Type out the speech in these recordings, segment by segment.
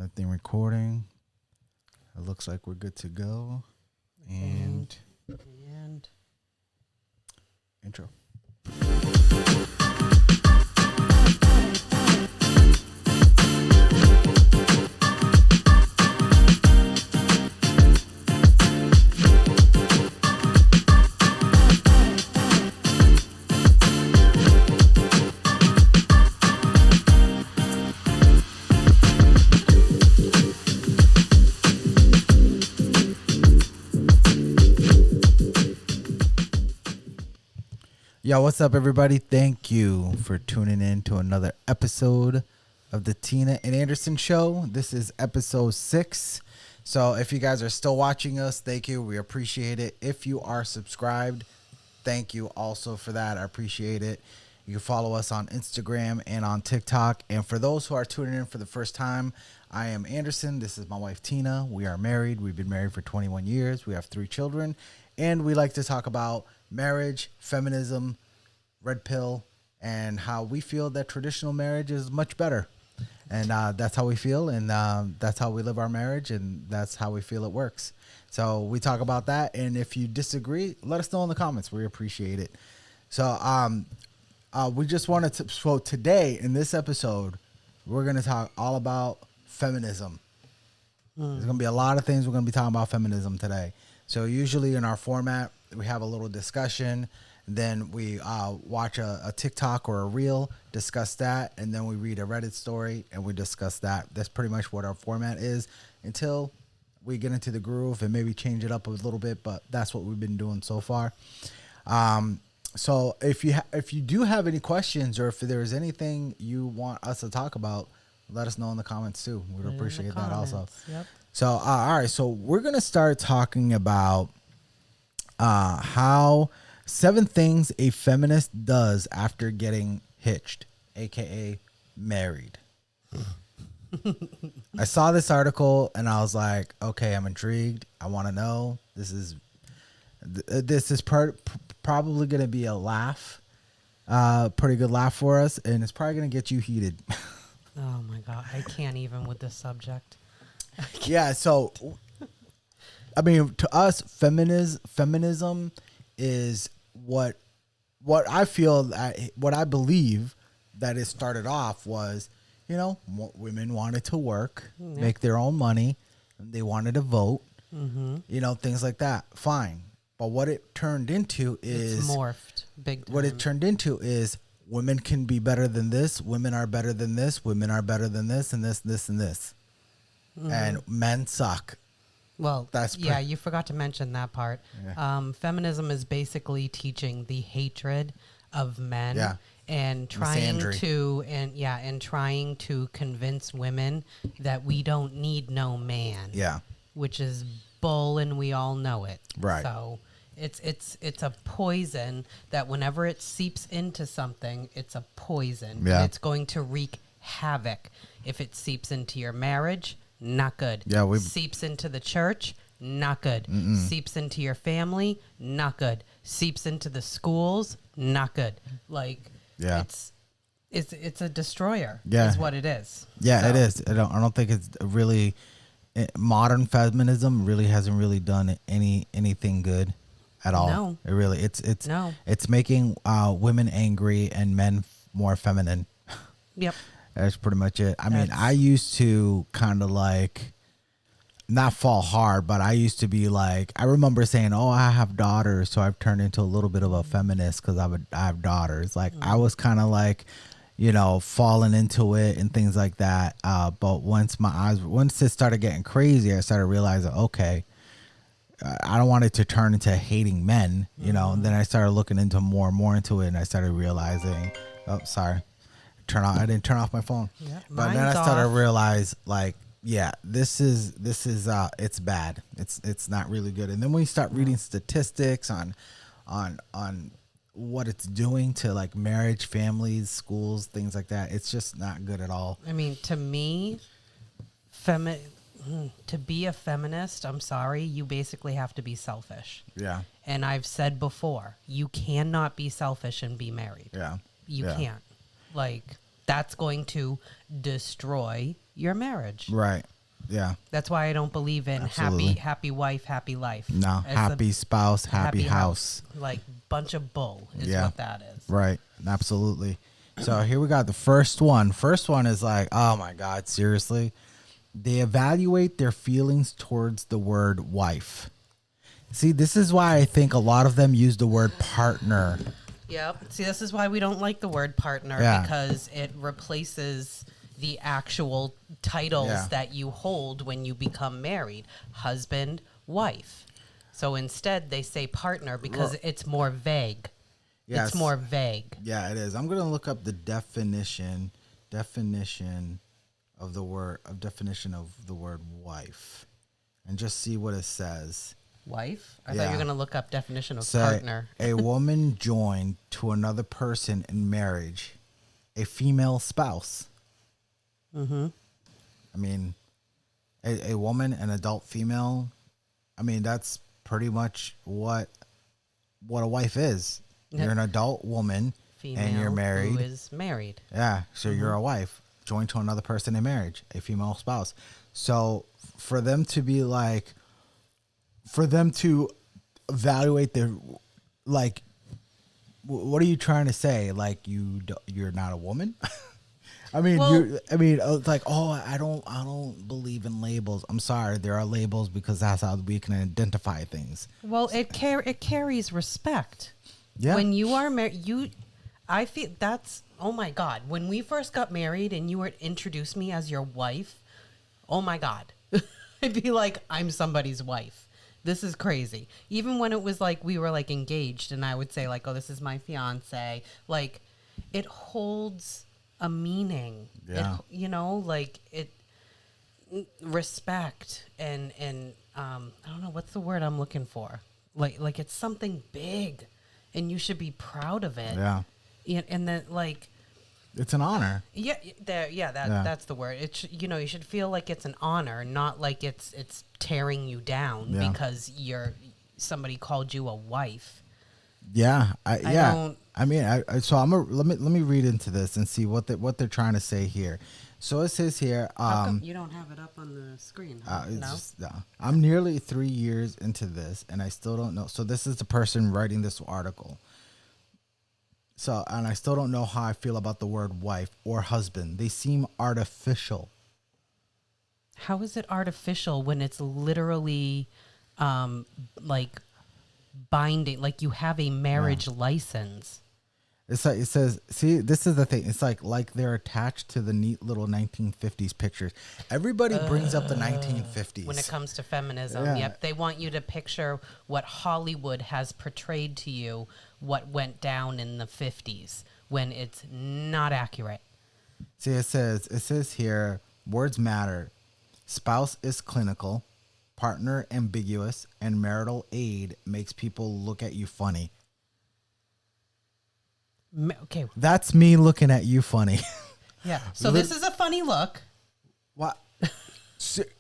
Everything recording. It looks like we're good to go. And intro. Yo, what's up, everybody? Thank you for tuning in to another episode of the Tina and Anderson Show. This is episode 6. So if you guys are still watching us, thank you. We appreciate it. If you are subscribed, thank you also for that. I appreciate it. You can follow us on Instagram and on TikTok. And for those who are tuning in for the first time, I am Anderson. This is my wife, Tina. We are married. We've been married for 21 years. We have 3 children. And we like to talk about marriage, feminism, red pill, and how we feel that traditional marriage is much better. And that's how we feel, and that's how we live our marriage, and that's how we feel it works. So we talk about that, and if you disagree, let us know in the comments. We appreciate it. So we just wanted to, so today in this episode, we're going to talk all about feminism. There's going to be a lot of things we're going to be talking about feminism today. So usually in our format, we have a little discussion, then we watch a TikTok or a reel, discuss that, and then we read a Reddit story and we discuss that. That's pretty much what our format is until we get into the groove and maybe change it up a little bit, but that's what we've been doing so far. So if you do have any questions or if there's anything you want us to talk about, let us know in the comments too. We'd appreciate that also. Yep. So, all right. So we're going to start talking about how 7 things a feminist does after getting hitched, aka married. I saw this article and I was like, okay, I'm intrigued. I want to know. This is probably going to be a laugh, pretty good laugh for us, and it's probably going to get you heated. Oh my God, I can't even with this subject. Yeah, so I mean, to us, feminism is what I feel, what I believe that it started off was, women wanted to work, make their own money, and they wanted to vote, things like that. Fine. But what it turned into is it's morphed big time. What it turned into is women can be better than this, women are better than this, women are better than this, and this, and this. And men suck. Well, you forgot to mention that part. Yeah. Feminism is basically teaching the hatred of men and trying to convince women that we don't need no man. Yeah. Which is bull, and we all know it. Right. So it's a poison that whenever it seeps into something, it's a poison. Yeah. And it's going to wreak havoc. If it seeps into your marriage, not good. Yeah, seeps into the church, not good. Mm-mm. Seeps into your family, not good. Seeps into the schools, not good. It's a destroyer. Yeah, is what it is. Yeah, so. It is. I don't think it's really modern feminism really hasn't really done anything good at all. No, it really it's making women angry and men more feminine. Yep. That's pretty much it. I mean, I used to kind of not fall hard, but I used to be I remember saying, oh, I have daughters, so I've turned into a little bit of a feminist because I have daughters. I was kind of falling into it and things like that. But once it started getting crazy, I started realizing, okay, I don't want it to turn into hating men, and then I started looking into more and more into it, and I started realizing, oh, sorry. I didn't turn off my phone. Yeah, but then I started to realize this is it's bad. It's not really good. And then when you start reading statistics on what it's doing to marriage, families, schools, things like that, it's just not good at all. I mean, to me, to be a feminist, I'm sorry, you basically have to be selfish. Yeah. And I've said before, you cannot be selfish and be married. Yeah. You can't. That's going to destroy your marriage. Right. Yeah. That's why I don't believe in Absolutely. happy wife, happy life. No, As happy spouse, happy house. Like bunch of bull is Yeah. what that is. Right. Absolutely. So here we got the first one. First one is like, oh my God, seriously? They evaluate their feelings towards the word wife. See, this is why I think a lot of them use the word partner. Yep. See, this is why we don't like the word partner, because it replaces the actual titles that you hold when you become married. Husband, wife. So instead they say partner because it's more vague. Yes. It's more vague. Yeah, it is. I'm going to look up the definition of the word wife and just see what it says. Wife? I thought you were going to look up definition of partner. A woman joined to another person in marriage, a female spouse. Mm-hmm. I mean, a woman, an adult female. I mean, that's pretty much what a wife is. You're an adult woman, female, and you're married. Who is married? Yeah, so you're a wife joined to another person in marriage, a female spouse. So for them to be like, for them to evaluate their, like, what are you trying to say? Like you're not a woman? I mean, it's like, oh, I don't believe in labels. I'm sorry, there are labels because that's how we can identify things. Well, it carries respect. Yeah. When you are married, I feel that's, oh my God. When we first got married and you were introduced me as your wife, oh my God. I'd be like, I'm somebody's wife. This is crazy. Even when it was like we were like engaged and I would say like, oh, this is my fiance. Like it holds a meaning. Yeah. Respect and I don't know what's the word I'm looking for. Like it's something big. And you should be proud of it. Yeah. And then, like, it's an honor. Yeah, that's the word. You should feel like it's an honor, not like it's tearing you down because somebody called you a wife. Yeah, let me read into this and see what they're trying to say here. So it says here. How come you don't have it up on the screen? Huh? No? I'm nearly 3 years into this, and I still don't know. So this is the person writing this article. So, and I still don't know how I feel about the word wife or husband. They seem artificial. How is it artificial when it's literally, like binding? Like you have a marriage license. It's like it says. See, this is the thing. It's like they're attached to the neat little 1950s pictures. Everybody brings up the 1950s when it comes to feminism. Yeah. Yep, they want you to picture what Hollywood has portrayed to you, what went down in the 50s, when it's not accurate. See, it says here, words matter. Spouse is clinical, partner ambiguous, and marital aid makes people look at you funny. Okay. That's me looking at you funny. Yeah. So this is a funny look. What?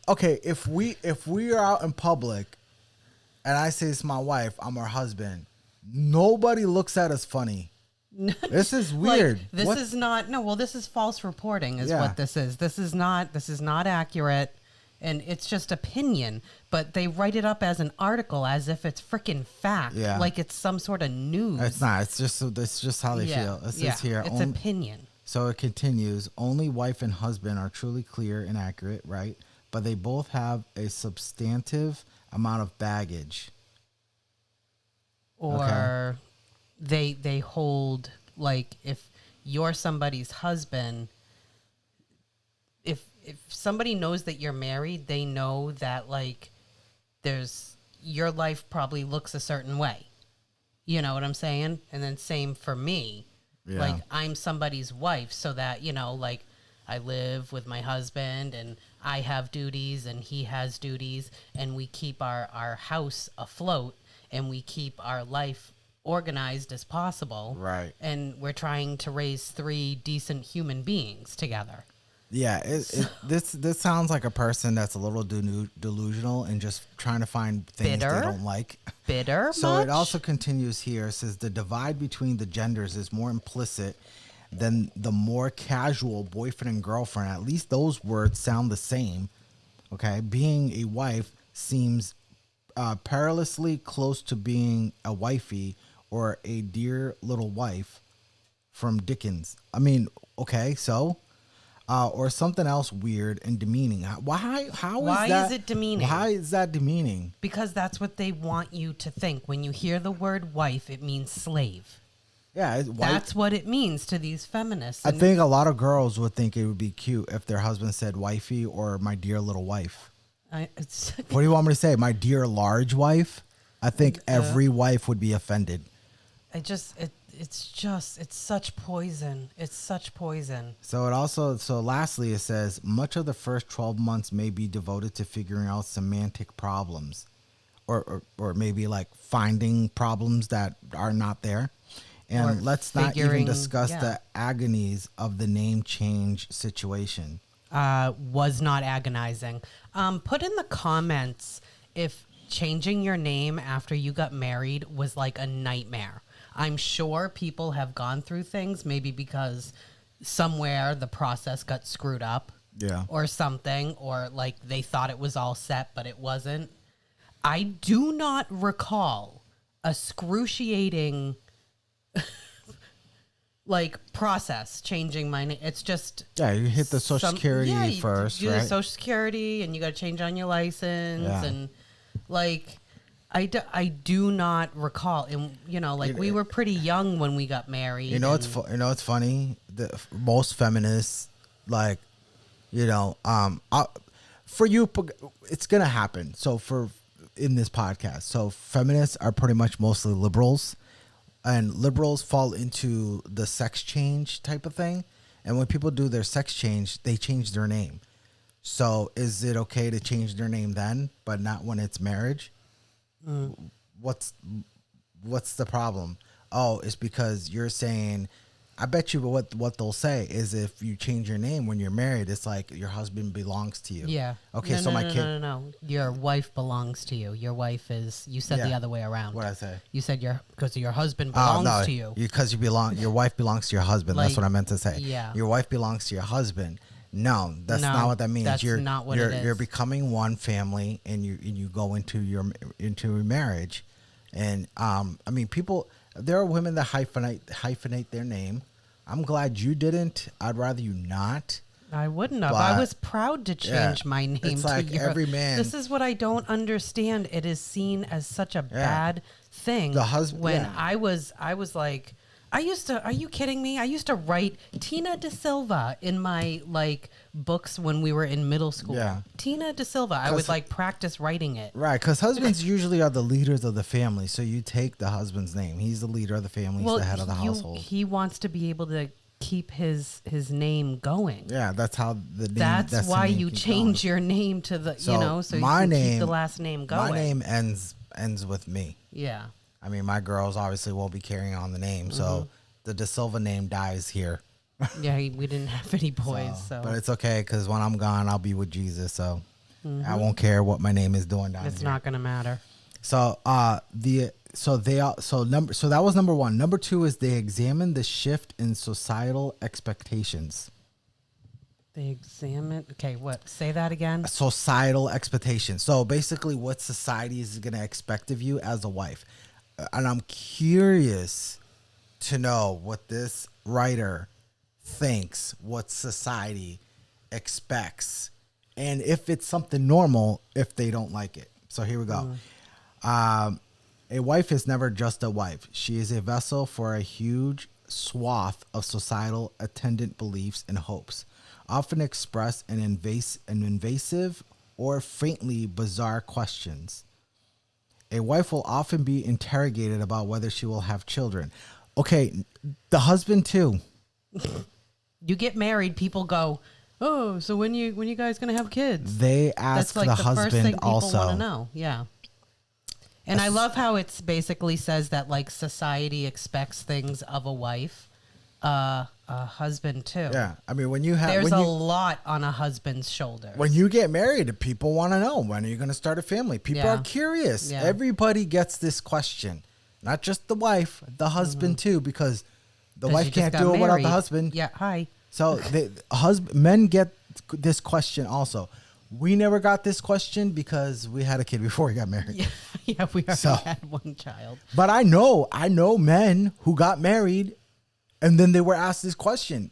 Okay, if we are out in public and I say it's my wife, I'm her husband, nobody looks at us funny. This is weird. Like, this is false reporting is what this is. This is not accurate. And it's just opinion, but they write it up as an article as if it's freaking fact, like it's some sort of news. It's not. It's just how they feel. It says here, it's opinion. So it continues. Only wife and husband are truly clear and accurate, right? But they both have a substantive amount of baggage. Or they hold, like, if you're somebody's husband, if somebody knows that you're married, they know that, like, your life probably looks a certain way. You know what I'm saying? And then same for me. Yeah. Like, I'm somebody's wife, so that, like, I live with my husband and I have duties and he has duties, and we keep our house afloat and we keep our life organized as possible. Right. And we're trying to raise 3 decent human beings together. Yeah, this sounds like a person that's a little delusional and just trying to find things they don't like. Bitter. So it also continues here. It says the divide between the genders is more implicit than the more casual boyfriend and girlfriend. At least those words sound the same. Okay, being a wife seems perilously close to being a wifey or a dear little wife from Dickens. I mean, okay, so or something else weird and demeaning. Why? Why is it demeaning? Why is that demeaning? Because that's what they want you to think. When you hear the word wife, it means slave. Yeah, that's what it means to these feminists. I think a lot of girls would think it would be cute if their husband said wifey or my dear little wife. What do you want me to say? My dear large wife? I think every wife would be offended. It's such poison. It's such poison. So lastly, it says much of the first 12 months may be devoted to figuring out semantic problems or maybe like finding problems that are not there. And let's not even discuss the agonies of the name change situation. Was not agonizing. Put in the comments if changing your name after you got married was like a nightmare. I'm sure people have gone through things, maybe because somewhere the process got screwed up. Yeah. Or something, or like they thought it was all set, but it wasn't. I do not recall excruciating like process changing my name. It's just you hit the Social Security first, you do right? the Social Security, and you got to change on your license, and like I do not recall, and we were pretty young when we got married. It's funny. Most feminists, like, for you, it's gonna happen. So in this podcast, so feminists are pretty much mostly liberals. And liberals fall into the sex change type of thing. And when people do their sex change, they change their name. So is it okay to change their name then, but not when it's marriage? What's the problem? Oh, it's because you're saying, I bet you what they'll say is if you change your name when you're married, it's like your husband belongs to you. Yeah. Okay, No. Your wife belongs to you. Your wife is, you said the other way around. What'd I say? You said because your husband belongs to you. Because your wife belongs to your husband. That's what I meant to say. Yeah. Your wife belongs to your husband. No, that's not what that means. That's not what it is. You're becoming one family, and you go into your marriage, and people. There are women that hyphenate their name. I'm glad you didn't. I'd rather you not. I wouldn't have. I was proud to change my name it's to like your. Every man. This is what I don't understand. It is seen as such a bad thing. The husband. When I was like, I used to. Are you kidding me? I used to write Tina De Silva in my books when we were in middle school. Yeah. Tina De Silva. I would practice writing it. Right, because husbands usually are the leaders of the family. So you take the husband's name. He's the leader of the family. He's the head of the household. He wants to be able to keep his name going. Yeah, that's how the name. That's why you change your name to the so you can keep the last name going. My name ends with me. Yeah. I mean, my girls obviously won't be carrying on the name, so the De Silva name dies here. Yeah, we didn't have any boys, so. But it's okay because when I'm gone, I'll be with Jesus, so I won't care what my name is doing down here. It's not gonna matter. So that was number one. Number two is they examine the shift in societal expectations. Okay, what? Say that again. Societal expectations. So basically, what society is gonna expect of you as a wife. And I'm curious to know what this writer thinks, what society expects, and if it's something normal, if they don't like it. So here we go. A wife is never just a wife. She is a vessel for a huge swath of societal attendant beliefs and hopes, often expressed in invasive or faintly bizarre questions. A wife will often be interrogated about whether she will have children. Okay, the husband too. You get married, people go, "Oh, so when you guys gonna have kids?" They ask the husband first thing also. People want to know, yeah. And I love how it's basically says that society expects things of a wife, a husband too. Yeah, I mean there's a lot on a husband's shoulders. When you get married, people want to know when are you going to start a family. People are curious. Yeah. Everybody gets this question, not just the wife, the husband too, because the wife can't do it without the husband. Yeah, hi. So men get this question also. we never got this question because we had a kid before we got married. Yeah, we already had one child. But I know men who got married and then they were asked this question.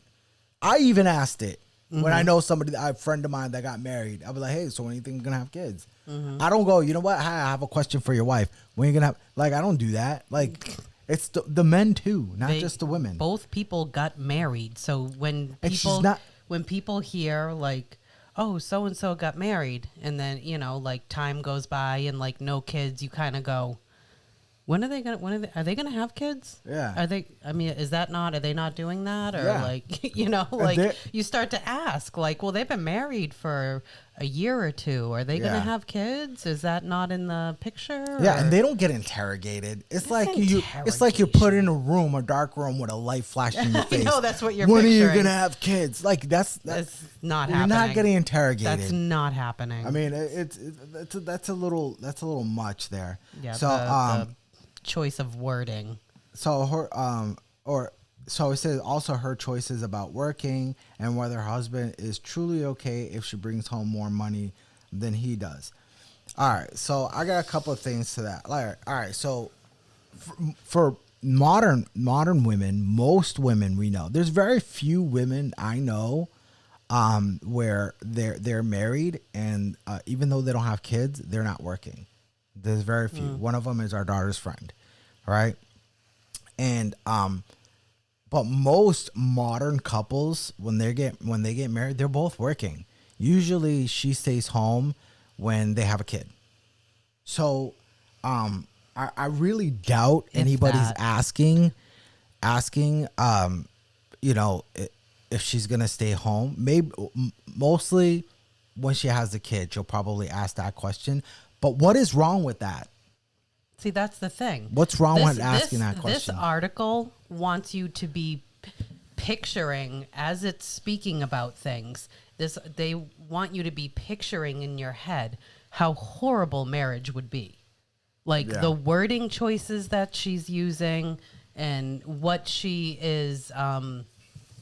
I even asked it when I know somebody, a friend of mine that got married. I'll be like, hey, so when do you think you're going to have kids? I don't go, you know what? I have a question for your wife. When are you going to have, like, I don't do that. Like, it's the men too, not just the women. Both people got married. So when people hear like, oh, so-and-so got married, and then, you know, like time goes by and like no kids, you kind of go, are they gonna have kids? Yeah. Are they not doing that? Or like, you know, like you start to ask like, well, they've been married for a year or two. Are they going to have kids? Is that not in the picture? Yeah. And they don't get interrogated. It's like you're put in a dark room with a light flashing in your face. No, that's what you're when picturing. When are you going to have kids? Like that's not happening. You're not getting interrogated. That's not happening. I mean, that's a little much there. Yeah. So, the choice of wording. So so it says also her choices about working and whether her husband is truly okay if she brings home more money than he does. All right, so I got a couple of things to that. All right, so for modern women, most women we know, there's very few women I know where they're married and even though they don't have kids, they're not working. There's very few. One of them is our daughter's friend, right? And but most modern couples, when they get married, they're both working. Usually, she stays home when they have a kid. So, I really doubt anybody's asking, you know, if she's gonna stay home. Maybe mostly when she has a kid, she'll probably ask that question. But what is wrong with that? See, that's the thing. What's wrong with asking that question? This article wants you to be picturing, as it's speaking about things, they want you to be picturing in your head how horrible marriage would be. Like the wording choices that she's using and what she is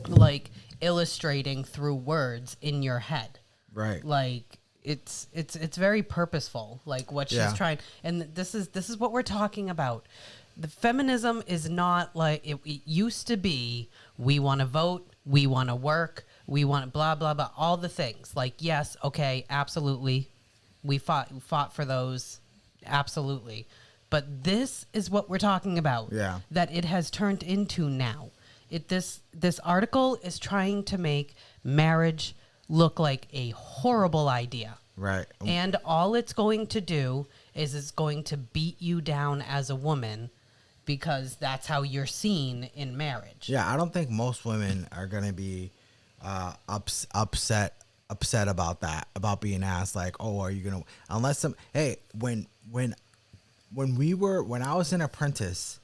like illustrating through words in your head. Right. Like it's very purposeful, like what she's trying, and this is what we're talking about. The feminism is not like it used to be. We want to vote, we want to work, we want blah blah blah, all the things. Like, yes, okay, absolutely, we fought for those, absolutely, but this is what we're talking about. Yeah, that it has turned into now. This article is trying to make marriage look like a horrible idea. Right. And all it's going to do is it's going to beat you down as a woman because that's how you're seen in marriage. Yeah, I don't think most women are going to be upset about that, about being asked like, "Oh, are you going to?" Unless some when I was an apprentice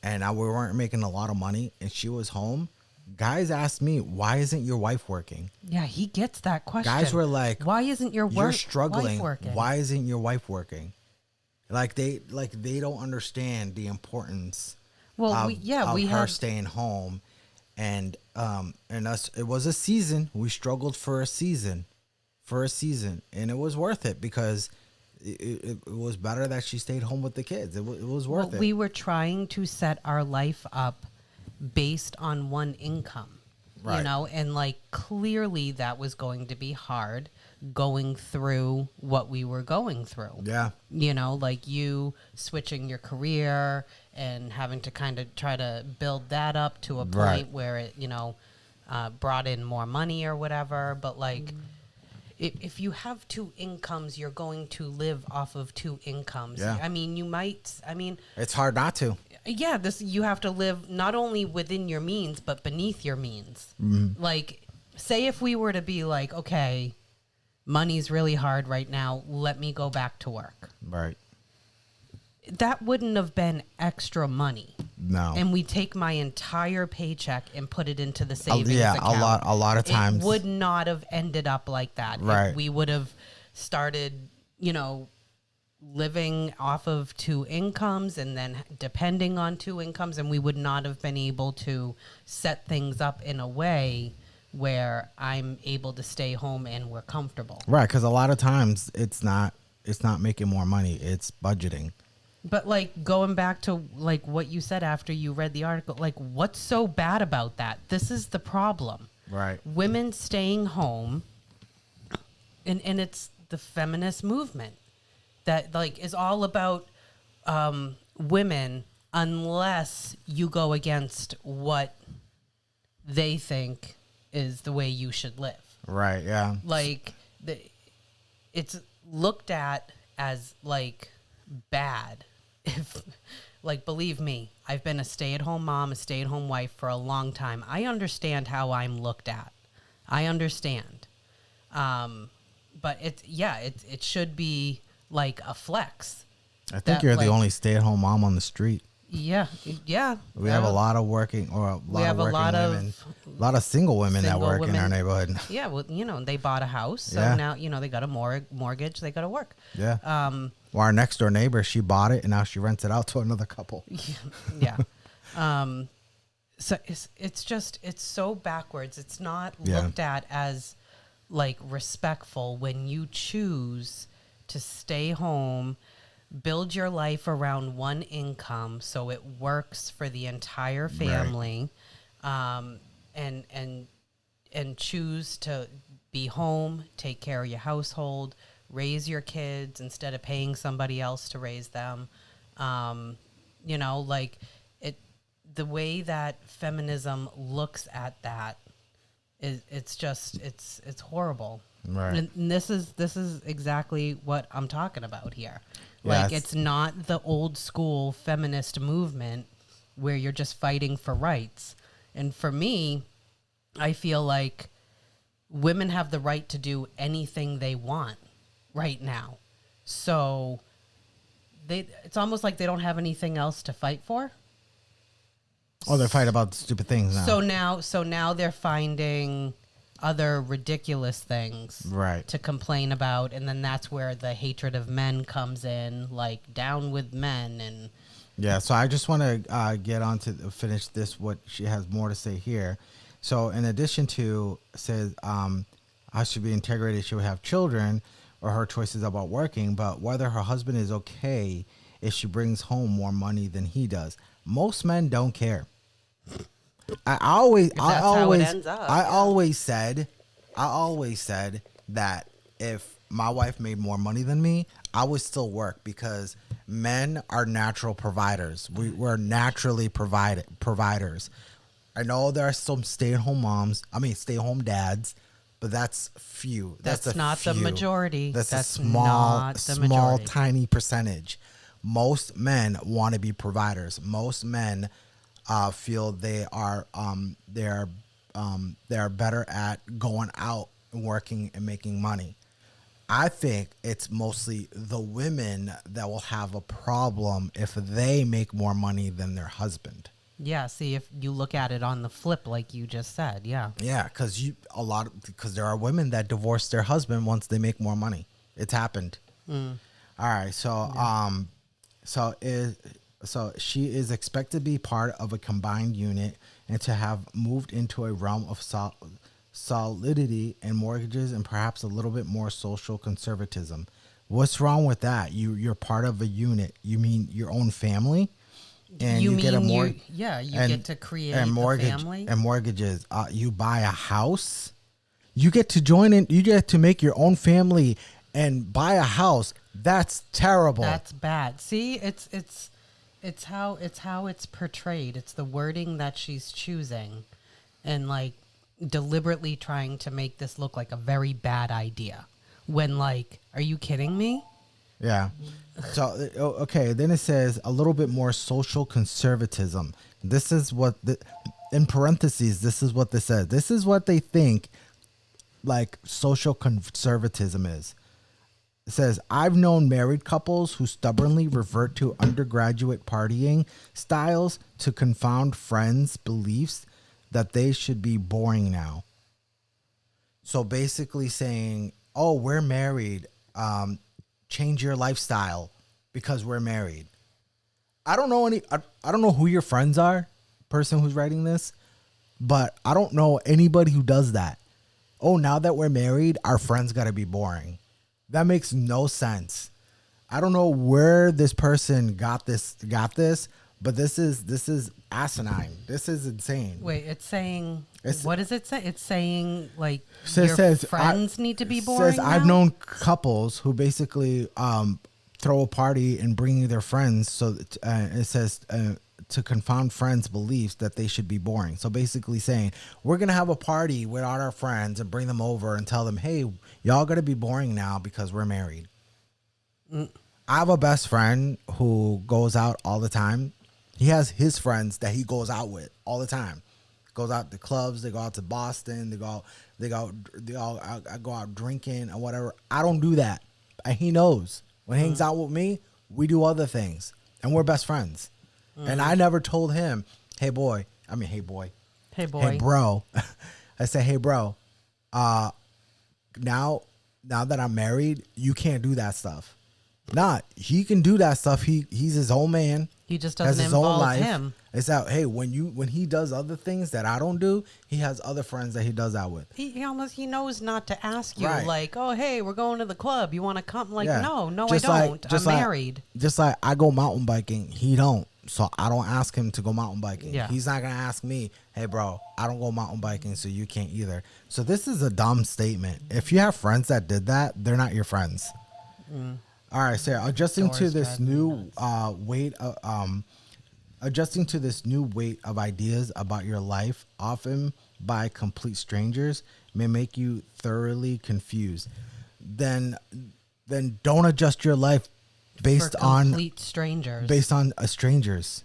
and we weren't making a lot of money and she was home, guys asked me, why isn't your wife working? Yeah, he gets that question. Guys were like, why isn't your you're struggling. Wife working? Why isn't your wife working? Like they don't understand the importance of her staying home. And us, it was a season. We struggled for a season, and it was worth it because it was better that she stayed home with the kids. It was worth it. We were trying to set our life up based on one income, right. You know, and like clearly that was going to be hard going through what we were going through. Yeah. You know, like you switching your career and having to kind of try to build that up to a point where it, you know, brought in more money or whatever. But like, if you have two incomes, you're going to live off of two incomes. Yeah. I mean, it's hard not to. Yeah, you have to live not only within your means, but beneath your means. Mm-hmm. Like, say if we were to be like, okay, money's really hard right now, let me go back to work. Right. That wouldn't have been extra money. No. And we take my entire paycheck and put it into the savings account. a lot of times. It would not have ended up like that. Right. We would have started, you know, living off of two incomes and then depending on two incomes, and we would not have been able to set things up in a way where I'm able to stay home and we're comfortable. Right, because a lot of times it's not making more money, it's budgeting. But like going back to like what you said after you read the article, like what's so bad about that? This is the problem. Right. Women staying home, and it's the feminist movement that like is all about women unless you go against what they think is the way you should live. Right, yeah. Like it's looked at as like bad. If like, believe me, I've been a stay-at-home mom, a stay-at-home wife for a long time. I understand how I'm looked at. I understand. But it should be like a flex. I think you're the only stay-at-home mom on the street. Yeah. We have a lot of working, or a lot of working women, a lot of single women that work in our neighborhood. Yeah, well, they bought a house, so now they got a mortgage. They got to work. Yeah. Well, our next door neighbor, she bought it and now she rents it out to another couple. Yeah. So it's so backwards. It's not looked at as like respectful when you choose to stay home, build your life around one income so it works for the entire family, and choose to be home, take care of your household, raise your kids instead of paying somebody else to raise them. Like the way that feminism looks at that it's horrible. Right. And this is exactly what I'm talking about here. Like, it's not the old school feminist movement where you're just fighting for rights. And for me, I feel like women have the right to do anything they want right now. So it's almost like they don't have anything else to fight for. Oh, they're fighting about stupid things now. So now they're finding other ridiculous things to complain about, and then that's where the hatred of men comes in, like down with men. And so I just want to get on to finish this, what she has more to say here. So in addition to, says how she be integrated, she would have children, or her choices about working, but whether her husband is okay if she brings home more money than he does. Most men don't care. I always said that if my wife made more money than me, I would still work, because men are natural providers. We're naturally providers. I know there are some stay-at-home dads, but that's few. That's not the majority. That's a small, tiny percentage. Most men want to be providers. Most men feel they are better at going out and working and making money. I think it's mostly the women that will have a problem if they make more money than their husband. Yeah, see, if you look at it on the flip, like you just said, yeah. Yeah, because there are women that divorce their husband once they make more money. It's happened. All right, so so she is expected to be part of a combined unit and to have moved into a realm of solidity and mortgages and perhaps a little bit more social conservatism. What's wrong with that? You're part of a unit. You mean your own family? And you get get to create a family. And mortgages. You buy a house. You get to join in. You get to make your own family and buy a house. That's terrible. That's bad. See, it's how it's portrayed. It's the wording that she's choosing, and like deliberately trying to make this look like a very bad idea. When like, are you kidding me? Yeah. So, okay. Then it says a little bit more social conservatism. This is what in parentheses, this is what this says. This is what they think like social conservatism is. It says, I've known married couples who stubbornly revert to undergraduate partying styles to confound friends' beliefs that they should be boring now. So basically saying, oh, we're married. Change your lifestyle because we're married. I don't know who your friends are, person who's writing this, But I don't know anybody who does that. Oh, now that we're married, our friends got to be boring. That makes no sense. I don't know where this person got this, but this is asinine. This is insane. Wait, what does it say? It's saying like your friends need to be boring. Says I've known couples who basically throw a party and bring their friends. So it says to confound friends' beliefs that they should be boring. So basically saying we're gonna have a party without our friends and bring them over and tell them, hey, y'all gotta be boring now because we're married. I have a best friend who goes out all the time. He has his friends that he goes out with all the time. Goes out to clubs. They go out to Boston. They all go out drinking or whatever. I don't do that. And he knows. When he hangs out with me, we do other things. And we're best friends. And I never told him, hey, bro. I say, hey, bro, now that I'm married, you can't do that stuff. Nah, he can do that stuff. He's his own man. He just doesn't involve him. It's out. Hey, when he does other things that I don't do, he has other friends that he does that with. He knows not to ask you right. Like, oh hey, we're going to the club. You want to come? Like, yeah. no, just I don't. I'm married. Just like I go mountain biking, he don't. So I don't ask him to go mountain biking. Yeah. He's not gonna ask me, hey bro, I don't go mountain biking, so you can't either. So this is a dumb statement. If you have friends that did that, they're not your friends. All right, Sarah. Adjusting to this new weight of ideas about your life, often by complete strangers, may make you thoroughly confused. Then don't adjust your life based on complete strangers. Based on strangers.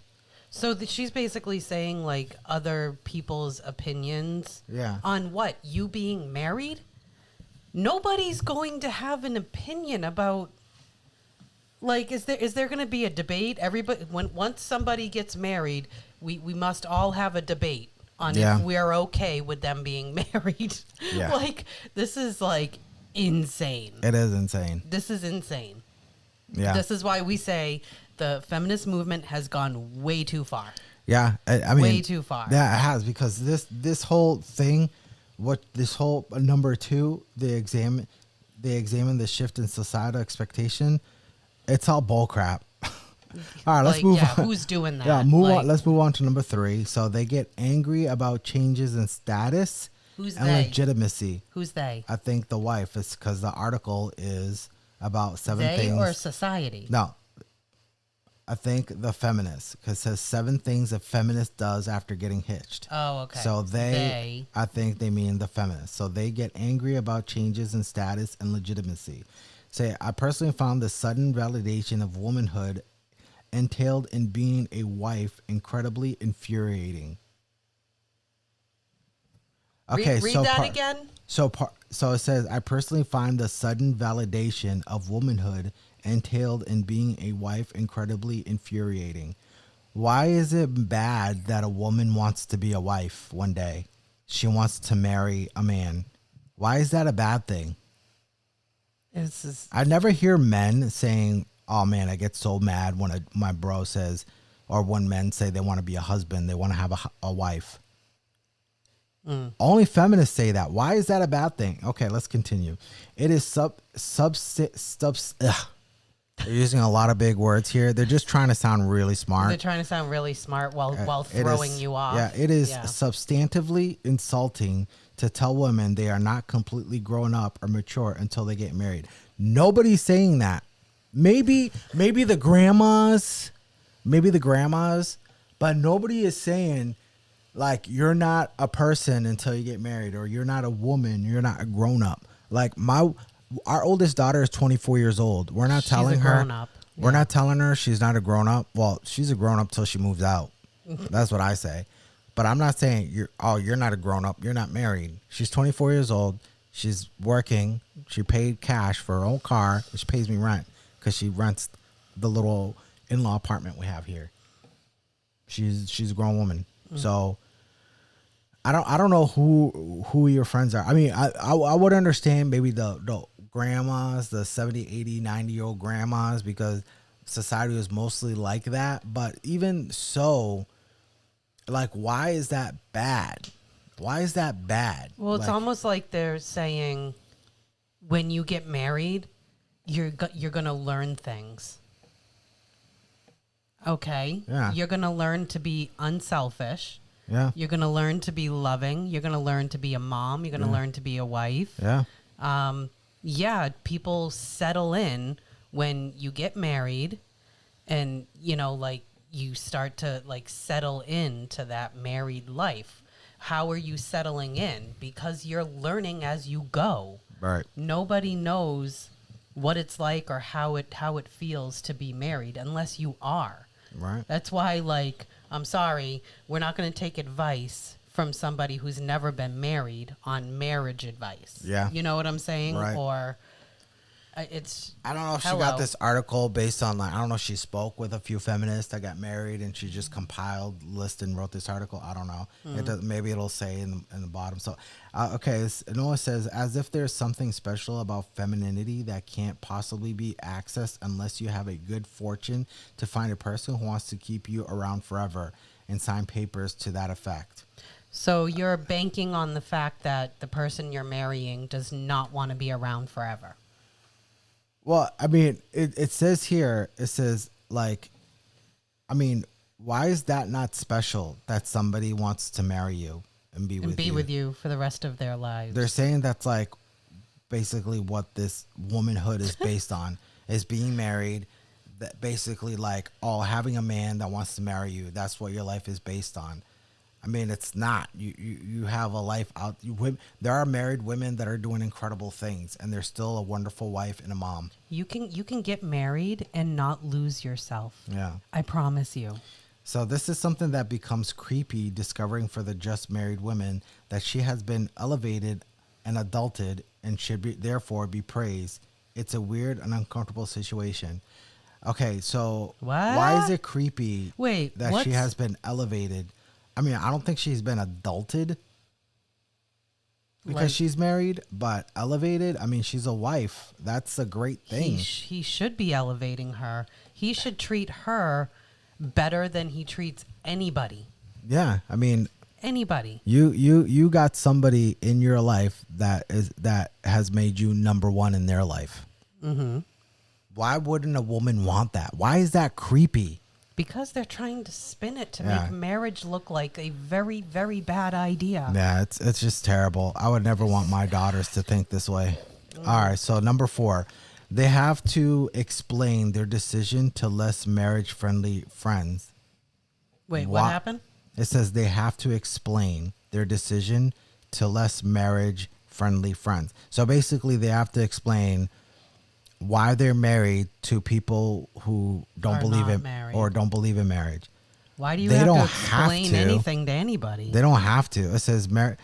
So she's basically saying like other people's opinions. Yeah. On what? You being married? Nobody's going to have an opinion about. Like, is there going to be a debate? Everybody, once somebody gets married, we must all have a debate on if we are okay with them being married. Yeah. Like, this is like insane. It is insane. This is insane. Yeah. This is why we say the feminist movement has gone way too far. Yeah, I mean, way too far. Yeah, it has, because this whole thing, number 2, they examine the shift in societal expectation. It's all bull crap. All right, let's move on. Who's doing that? Yeah, on. Let's move on to number 3. So they get angry about changes in status and legitimacy. Who's they? I think the wife. It's because the article is about 7 they things. Or society? No. I think the feminist, because it says 7 things a feminist does after getting hitched. Oh, okay. So I think they mean the feminists. So they get angry about changes in status and legitimacy. Say, I personally found the sudden validation of womanhood entailed in being a wife incredibly infuriating. Okay, read that again. So it says, I personally find the sudden validation of womanhood entailed in being a wife incredibly infuriating. Why is it bad that a woman wants to be a wife one day? She wants to marry a man. Why is that a bad thing? I never hear men saying, oh man, I get so mad when my bro says, or when men say they want to be a husband, they want to have a wife. Only feminists say that. Why is that a bad thing? Okay, let's continue. It is they're using a lot of big words here. They're just trying to sound really smart. They're trying to sound really smart while throwing you off. Yeah, it is substantively insulting to tell women they are not completely grown up or mature until they get married. Nobody's saying that. Maybe the grandmas, but nobody is saying like you're not a person until you get married, or you're not a woman, you're not a grown up. Like our oldest daughter is 24 years old. We're not telling her. We're not telling her she's not a grown up. Well, she's a grown up till she moves out. That's what I say. But I'm not saying you're not a grown up. You're not married. She's 24 years old. She's working. She paid cash for her own car. She pays me rent because she rents the little in-law apartment we have here. She's a grown woman. So I don't know who your friends are. I mean, I would understand maybe the grandmas, the 70, 80, 90-year-old grandmas, because society was mostly like that. But even so, like, why is that bad? Why is that bad? Well, it's almost like they're saying when you get married, you're going to learn things. Okay? Yeah. You're going to learn to be unselfish. Yeah. You're going to learn to be loving. You're going to learn to be a mom. You're going to learn to be a wife. Yeah. Yeah, people settle in when you get married and, you know, like you start to like settle into that married life. How are you settling in? Because you're learning as you go. Right. Nobody knows what it's like or how it feels to be married unless you are. Right. That's why, like, I'm sorry, we're not going to take advice from somebody who's never been married on marriage advice. Yeah. You know what I'm saying? Right. Or it's... I don't know if she got this article based on, like, I don't know if she spoke with a few feminists that got married and she just compiled list and wrote this article. I don't know. It does, maybe it'll say in the bottom. So, okay, Noah says, as if there's something special about femininity that can't possibly be accessed unless you have a good fortune to find a person who wants to keep you around forever and sign papers to that effect. So you're banking on the fact that the person you're marrying does not want to be around forever. Well, I mean, it says here, it says, like, I mean, why is that not special that somebody wants to marry you and be with you for the rest of their lives? They're saying that's, like, basically what this womanhood is based on, is being married, that basically, like, having a man that wants to marry you. That's what your life is based on. I mean, it's not. You have a life out. There are married women that are doing incredible things, and they're still a wonderful wife and a mom. You can get married and not lose yourself. Yeah. I promise you. So this is something that becomes creepy, discovering for the just married woman that she has been elevated and adulted and should therefore be praised. It's a weird and uncomfortable situation. Okay, so why is it creepy that she has been elevated? I mean, I don't think she's been adulted because she's married, but elevated, I mean, she's a wife. That's a great thing. He should be elevating her. He should treat her better than he treats anybody. Yeah, I mean, anybody. You got somebody in your life that has made you number one in their life. Mm-hmm. Why wouldn't a woman want that? Why is that creepy? Because they're trying to spin it to make marriage look like a very, very bad idea. Yeah, it's just terrible. I would never want my daughters to think this way. All right, so number 4. They have to explain their decision to less marriage-friendly friends. Wait, what happened? It says they have to explain their decision to less marriage-friendly friends. So basically, they have to explain why they're married to people who don't believe in or don't believe in marriage. Why do you have to explain anything to anybody? They don't have to. It says marriage.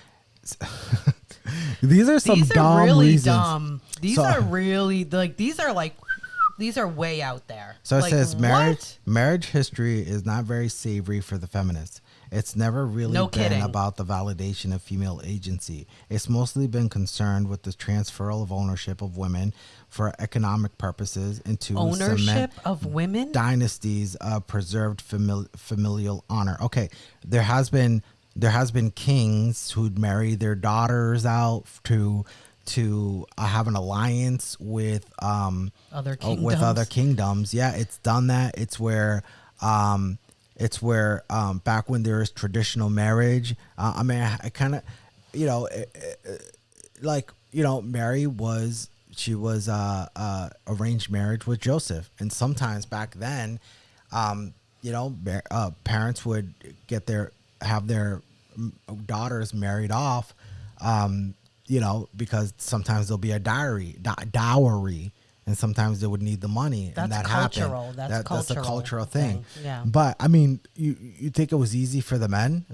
These are dumb really reasons. Dumb. These are really these are way out there. So it says marriage history is not very savory for the feminists. It's never really been about the validation of female agency. It's mostly been concerned with the transferal of ownership of women for economic purposes into ownership of women dynasties of preserved familial honor. Okay, there has been kings who'd marry their daughters out to have an alliance with other kingdoms. Yeah, it's done that. It's where back when there was traditional marriage. I mean, I kind of, Mary was arranged marriage with Joseph, and sometimes back then, parents would have their daughters married off, because sometimes there'll be a dowry, and sometimes they would need the money. That's and that cultural. happened. That's a cultural thing. Yeah. But I mean, you think it was easy for the men?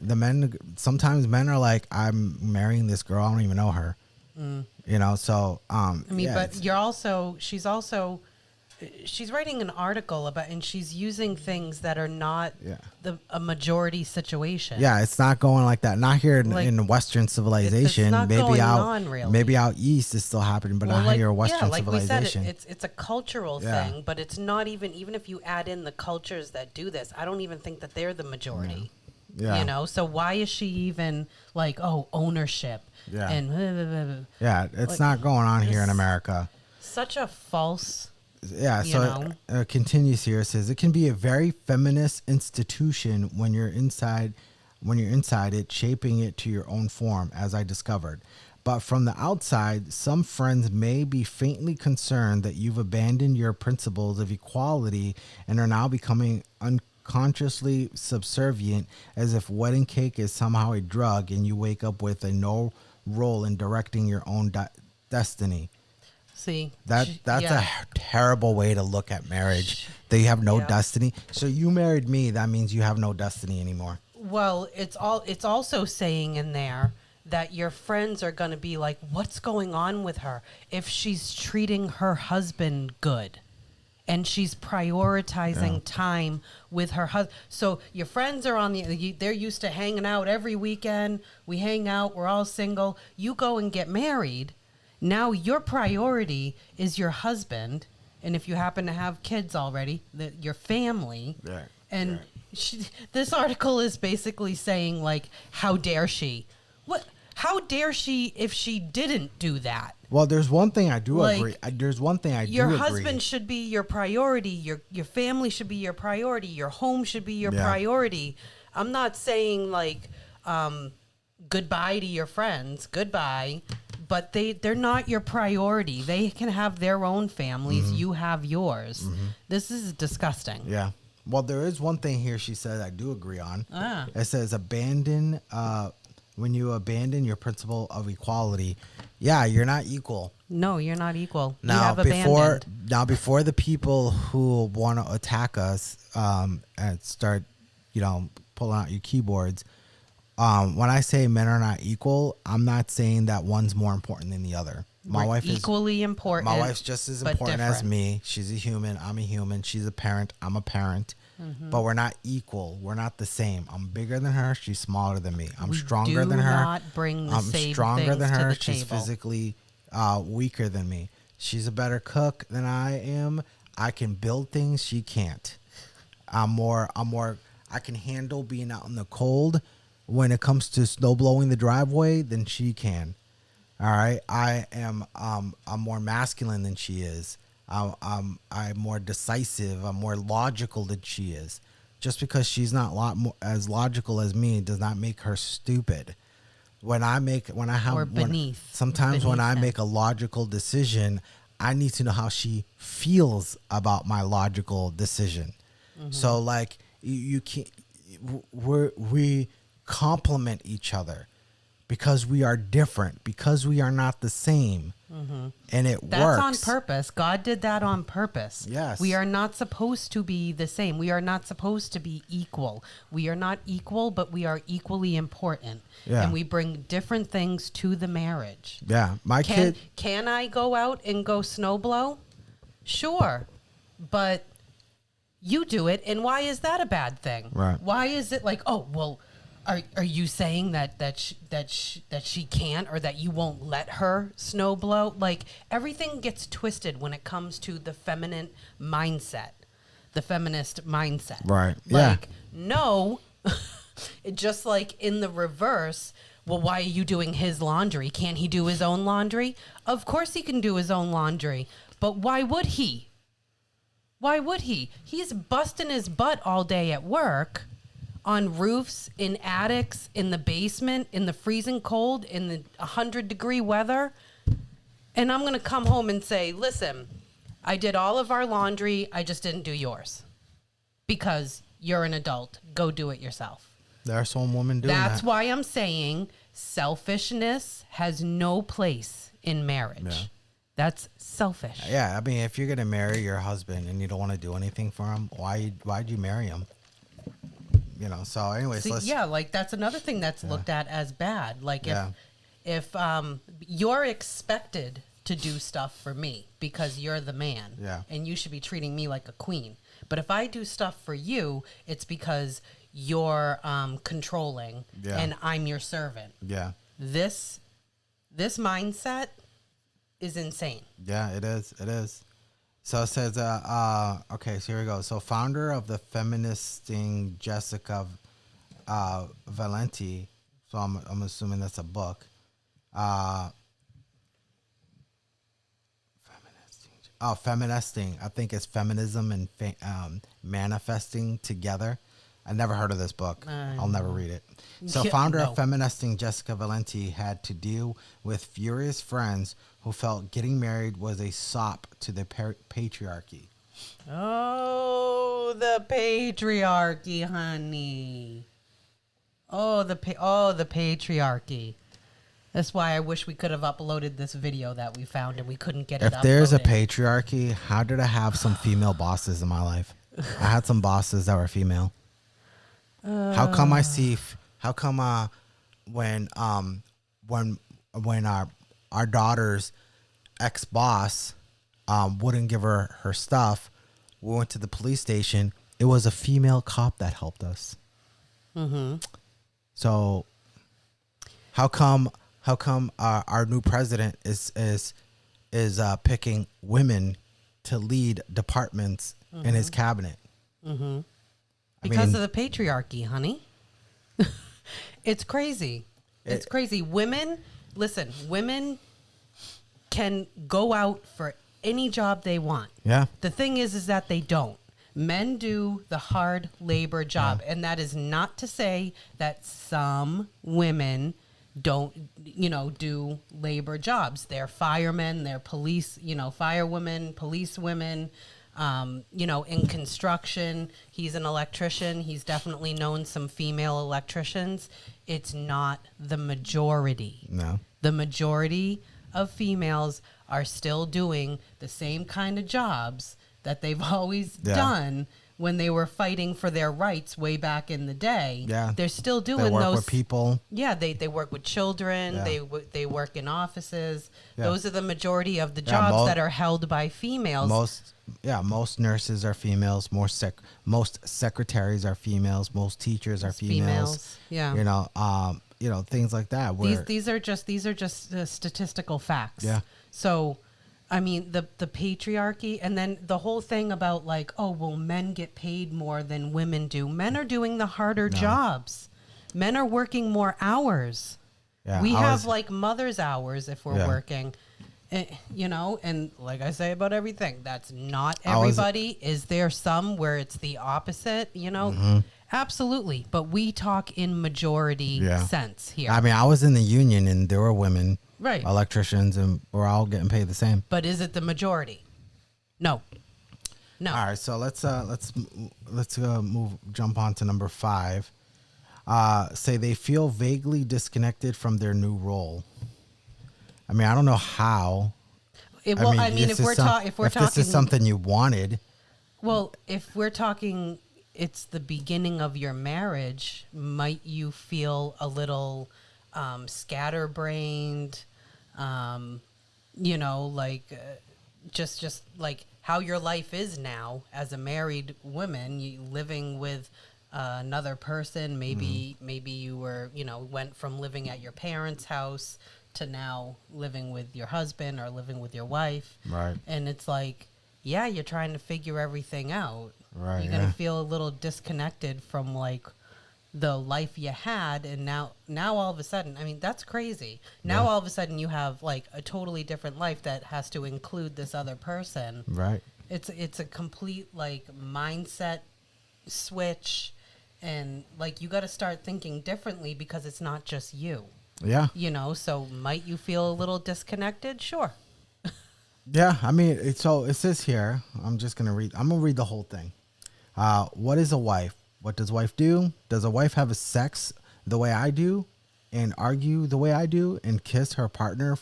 Sometimes men are like, I'm marrying this girl, I don't even know her. So she's writing an article about, and she's using things that are not a majority situation. Yeah, it's not going like that. Not here in Western civilization. It's not maybe going out on, really. Maybe out east it's still happening, but not here in Western civilization. We said, it's a cultural thing, but it's not even if you add in the cultures that do this, I don't even think that they're the majority. Yeah. You know, so why is she even like, oh, ownership? Yeah. And Yeah, it's like, not going on here in America. such a false. Yeah, so it continues here. It says it can be a very feminist institution when you're inside it, shaping it to your own form, as I discovered. But from the outside, some friends may be faintly concerned that you've abandoned your principles of equality and are now becoming unconsciously subservient, as if wedding cake is somehow a drug and you wake up with a no role in directing your own destiny. See, that's a terrible way to look at marriage. That you have no destiny. So you married me, that means you have no destiny anymore. Well, it's also saying in there that your friends are going to be like, what's going on with her if she's treating her husband good and she's prioritizing time with her husband. So your friends are they're used to hanging out every weekend. We hang out, we're all single. You go and get married. Now your priority is your husband, and if you happen to have kids already, your family. Right. And this article is basically saying, like, how dare she? What? How dare she if she didn't do that? Well, there's one thing I do agree. There's one thing I do agree. Your husband should be your priority. Your family should be your priority. Your home should be your priority. I'm not saying, like, goodbye to your friends. Goodbye. But they're not your priority. They can have their own families. You have yours. This is disgusting. Yeah. Well, there is one thing here she said I do agree on. It says when you abandon your principle of equality, you're not equal. No, you're not equal. Now, you have abandoned. before the people who want to attack us and start, pulling out your keyboards, when I say men are not equal, I'm not saying that one's more important than the other. My wife is equally important. My wife's just as important as me. She's a human. I'm a human. She's a parent. I'm a parent. But we're not equal. We're not the same. I'm bigger than her. She's smaller than me. I'm stronger than her. Not bring the I'm same stronger than her. She's physically weaker than me. She's a better cook than I am. I can build things she can't. I'm more. I can handle being out in the cold when it comes to snow blowing the driveway than she can. All right, I'm more masculine than she is. I'm more decisive. I'm more logical than she is. Just because she's not as logical as me does not make her stupid. When I make when I make a logical decision, I need to know how she feels about my logical decision. So like you can't. We complement each other because we are different, because we are not the same. And it works. That's on purpose. God did that on purpose. Yes. We are not supposed to be the same. We are not supposed to be equal. We are not equal, but we are equally important. Yeah. And we bring different things to the marriage. Yeah. Can I go out and go snow blow? Sure. But you do it, and why is that a bad thing? Right. Why is it like, oh, well, are you saying that she can't, or that you won't let her snow blow? Like, everything gets twisted when it comes to the feminine mindset, the feminist mindset. Right. Like, no, it just like in the reverse. Well, why are you doing his laundry? Can't he do his own laundry? Of course he can do his own laundry, but why would he? Why would he? He's busting his butt all day at work, on roofs, in attics, in the basement, in the freezing cold, in the 100-degree weather. And I'm going to come home and say, listen, I did all of our laundry. I just didn't do yours because you're an adult. Go do it yourself. There are some women doing that. That's why I'm saying selfishness has no place in marriage. Yeah. That's selfish. Yeah, I mean, if you're gonna marry your husband and you don't want to do anything for him, why'd you marry him? So anyways, like that's another thing that's looked at as bad. Like if you're expected to do stuff for me because you're the man, and you should be treating me like a queen. But if I do stuff for you, it's because you're controlling and I'm your servant. Yeah. This mindset is insane. Yeah, it is. It is. So it says, okay, so here we go. So founder of the feministing Jessica Valenti, so I'm assuming that's a book. Uh, feministing. I think it's feminism and manifesting together. I never heard of this book. I'll never read it. So, founder of Feministing, Jessica Valenti, had to deal with furious friends who felt getting married was a sop to the patriarchy. Oh, the patriarchy, honey. Oh, the patriarchy. That's why I wish we could have uploaded this video that we found and we couldn't get it uploaded. If there's a patriarchy, how did I have some female bosses in my life? I had some bosses that were female. How come when our daughter's ex boss wouldn't give her stuff, we went to the police station. It was a female cop that helped us. Mm-hmm. So how come our new president is picking women to lead departments in his cabinet? Mm-hmm. Because of the patriarchy, honey. It's crazy. It's crazy. Women can go out for any job they want. Yeah. The thing is that they don't. Men do the hard labor job. Yeah. And that is not to say that some women don't, do labor jobs. They're firemen, they're police, firewomen, policewomen. In construction, he's an electrician. He's definitely known some female electricians. It's not the majority. No. The majority of females are still doing the same kind of jobs that they've always done when they were fighting for their rights way back in the day. Yeah. They're still doing those. They work with people. Yeah, they work with children. Yeah. They work in offices. Yeah. Those are the majority of the jobs that are held by females. Most nurses are females. Most secretaries are females. Most teachers are females. Yeah. Things like that. These are just statistical facts. Yeah. So, I mean, the patriarchy, and then the whole thing about men get paid more than women do. Men are doing the harder jobs. Men are working more hours. Yeah, we have mother's hours if we're working. And like I say about everything, that's not everybody. Is there some where it's the opposite? Mm-hmm. Absolutely. But we talk in majority sense here. I mean, I was in the union and there were women, electricians, and we're all getting paid the same. But is it the majority? No. All right. So let's jump on to number 5. Say they feel vaguely disconnected from their new role. I mean, I don't know how. If we're talking, this is something you wanted. Well, if we're talking, it's the beginning of your marriage. Might you feel a little scatterbrained? Just like how your life is now as a married woman, you living with another person. Maybe you were went from living at your parents' house to now living with your husband or living with your wife. Right. And it's you're trying to figure everything out. Right. You're going to feel a little disconnected from the life you had. And now all of a sudden, I mean, that's crazy. Now all of a sudden you have a totally different life that has to include this other person. Right. It's a complete mindset switch. And you got to start thinking differently because it's not just you. Yeah. So might you feel a little disconnected? Sure. Yeah. I mean, it says here, I'm going to read the whole thing. What is a wife? What does wife do? Does a wife have a sex the way I do and argue the way I do and kiss her partner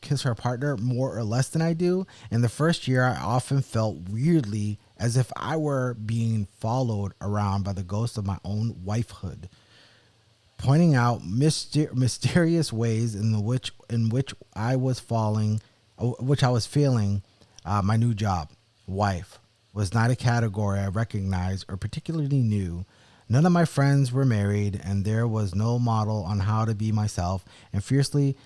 kiss her partner more or less than I do? In the first year, I often felt weirdly as if I were being followed around by the ghost of my own wifehood, pointing out mysterious ways in which I was feeling my new job. Wife was not a category I recognized or particularly knew. None of my friends were married, and there was no model on how to be myself and fiercely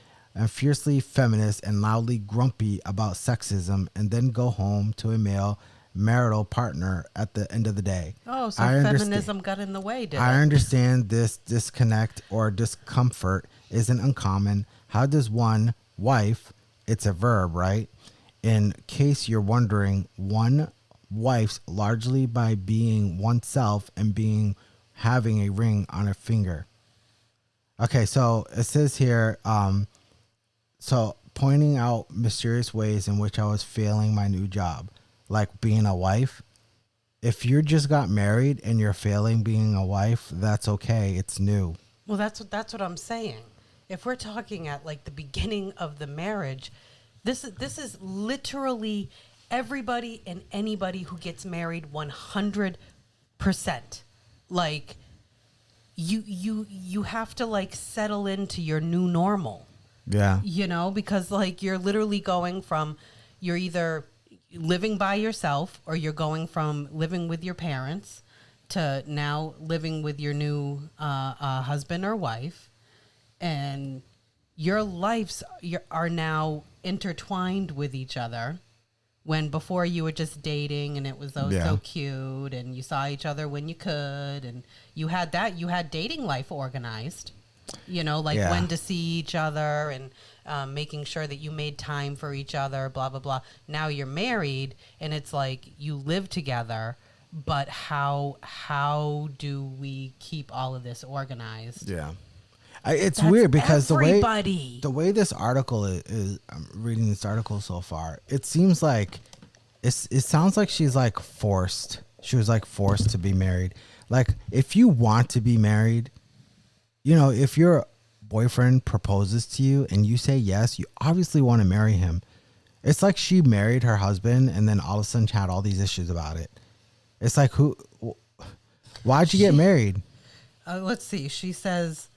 feminist and loudly grumpy about sexism, and then go home to a male marital partner at the end of the day. Oh, so feminism got in the way, did it? I understand this disconnect or discomfort isn't uncommon. How does one wife, it's a verb, right? In case you're wondering, one wife's largely by being oneself and having a ring on a finger. Okay, so it says here, so pointing out mysterious ways in which I was failing my new job, like being a wife. If you just got married and you're failing being a wife, that's okay. It's new. Well, that's what I'm saying. If we're talking at like the beginning of the marriage, this is literally everybody and anybody who gets married 100%. Like you have to like settle into your new normal. Yeah. You know, because like you're literally going from, you're either living by yourself or you're going from living with your parents to now living with your new husband or wife, and your lives are now intertwined with each other. When before you were just dating and it was so cute and you saw each other when you could and you had dating life organized, you know, like when to see each other and making sure that you made time for each other, blah, blah, blah. Now you're married and it's like you live together, but how do we keep all of this organized? Yeah. It's weird because everybody. the way this article is, I'm reading this article so far, it seems like it sounds like she's like forced. She was like forced to be married. Like if you want to be married, you know, if your boyfriend proposes to you and you say yes, you obviously want to marry him. It's like she married her husband and then all of a sudden had all these issues about it. It's like, why'd you get married? Let's see. She says,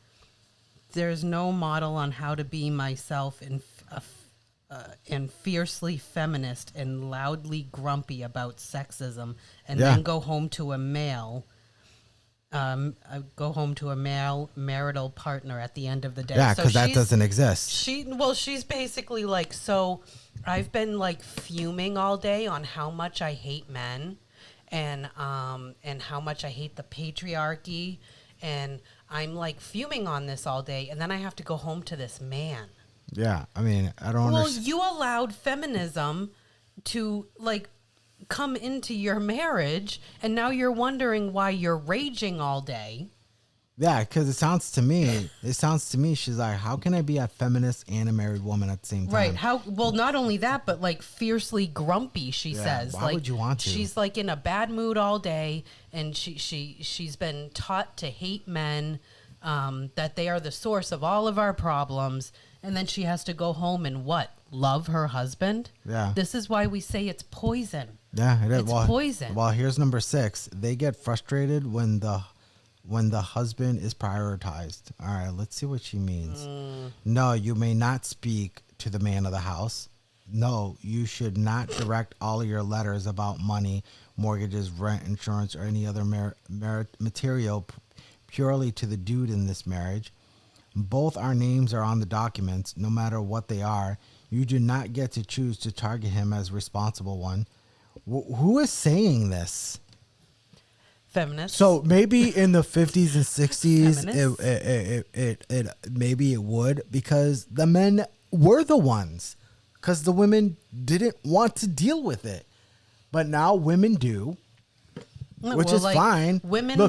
there's no model on how to be myself and fiercely feminist and loudly grumpy about sexism and then go home to a male marital partner at the end of the day. Yeah, because that doesn't exist. She's basically like, so I've been like fuming all day on how much I hate men and how much I hate the patriarchy, and I'm like fuming on this all day, and then I have to go home to this man. Yeah, I mean, I don't understand. You allowed feminism to like come into your marriage, and now you're wondering why you're raging all day. Yeah, because it sounds to me, she's like, how can I be a feminist and a married woman at the same time? Right. Well, not only that, but like fiercely grumpy, she says. Why would you want to? She's like in a bad mood all day, and she's been taught to hate men, that they are the source of all of our problems, and then she has to go home and love her husband? Yeah. This is why we say it's poison. Yeah, it is. It's poison. Well, here's number 6. They get frustrated when the husband is prioritized. All right, let's see what she means. No, you may not speak to the man of the house. No, you should not direct all of your letters about money, mortgages, rent, insurance, or any other material purely to the dude in this marriage. Both our names are on the documents, no matter what they are. You do not get to choose to target him as responsible one. Who is saying this? Feminists. So maybe in the 50s and 60s, it maybe it would, because the men were the ones, because the women didn't want to deal with it. But now women do, which is like, fine. Women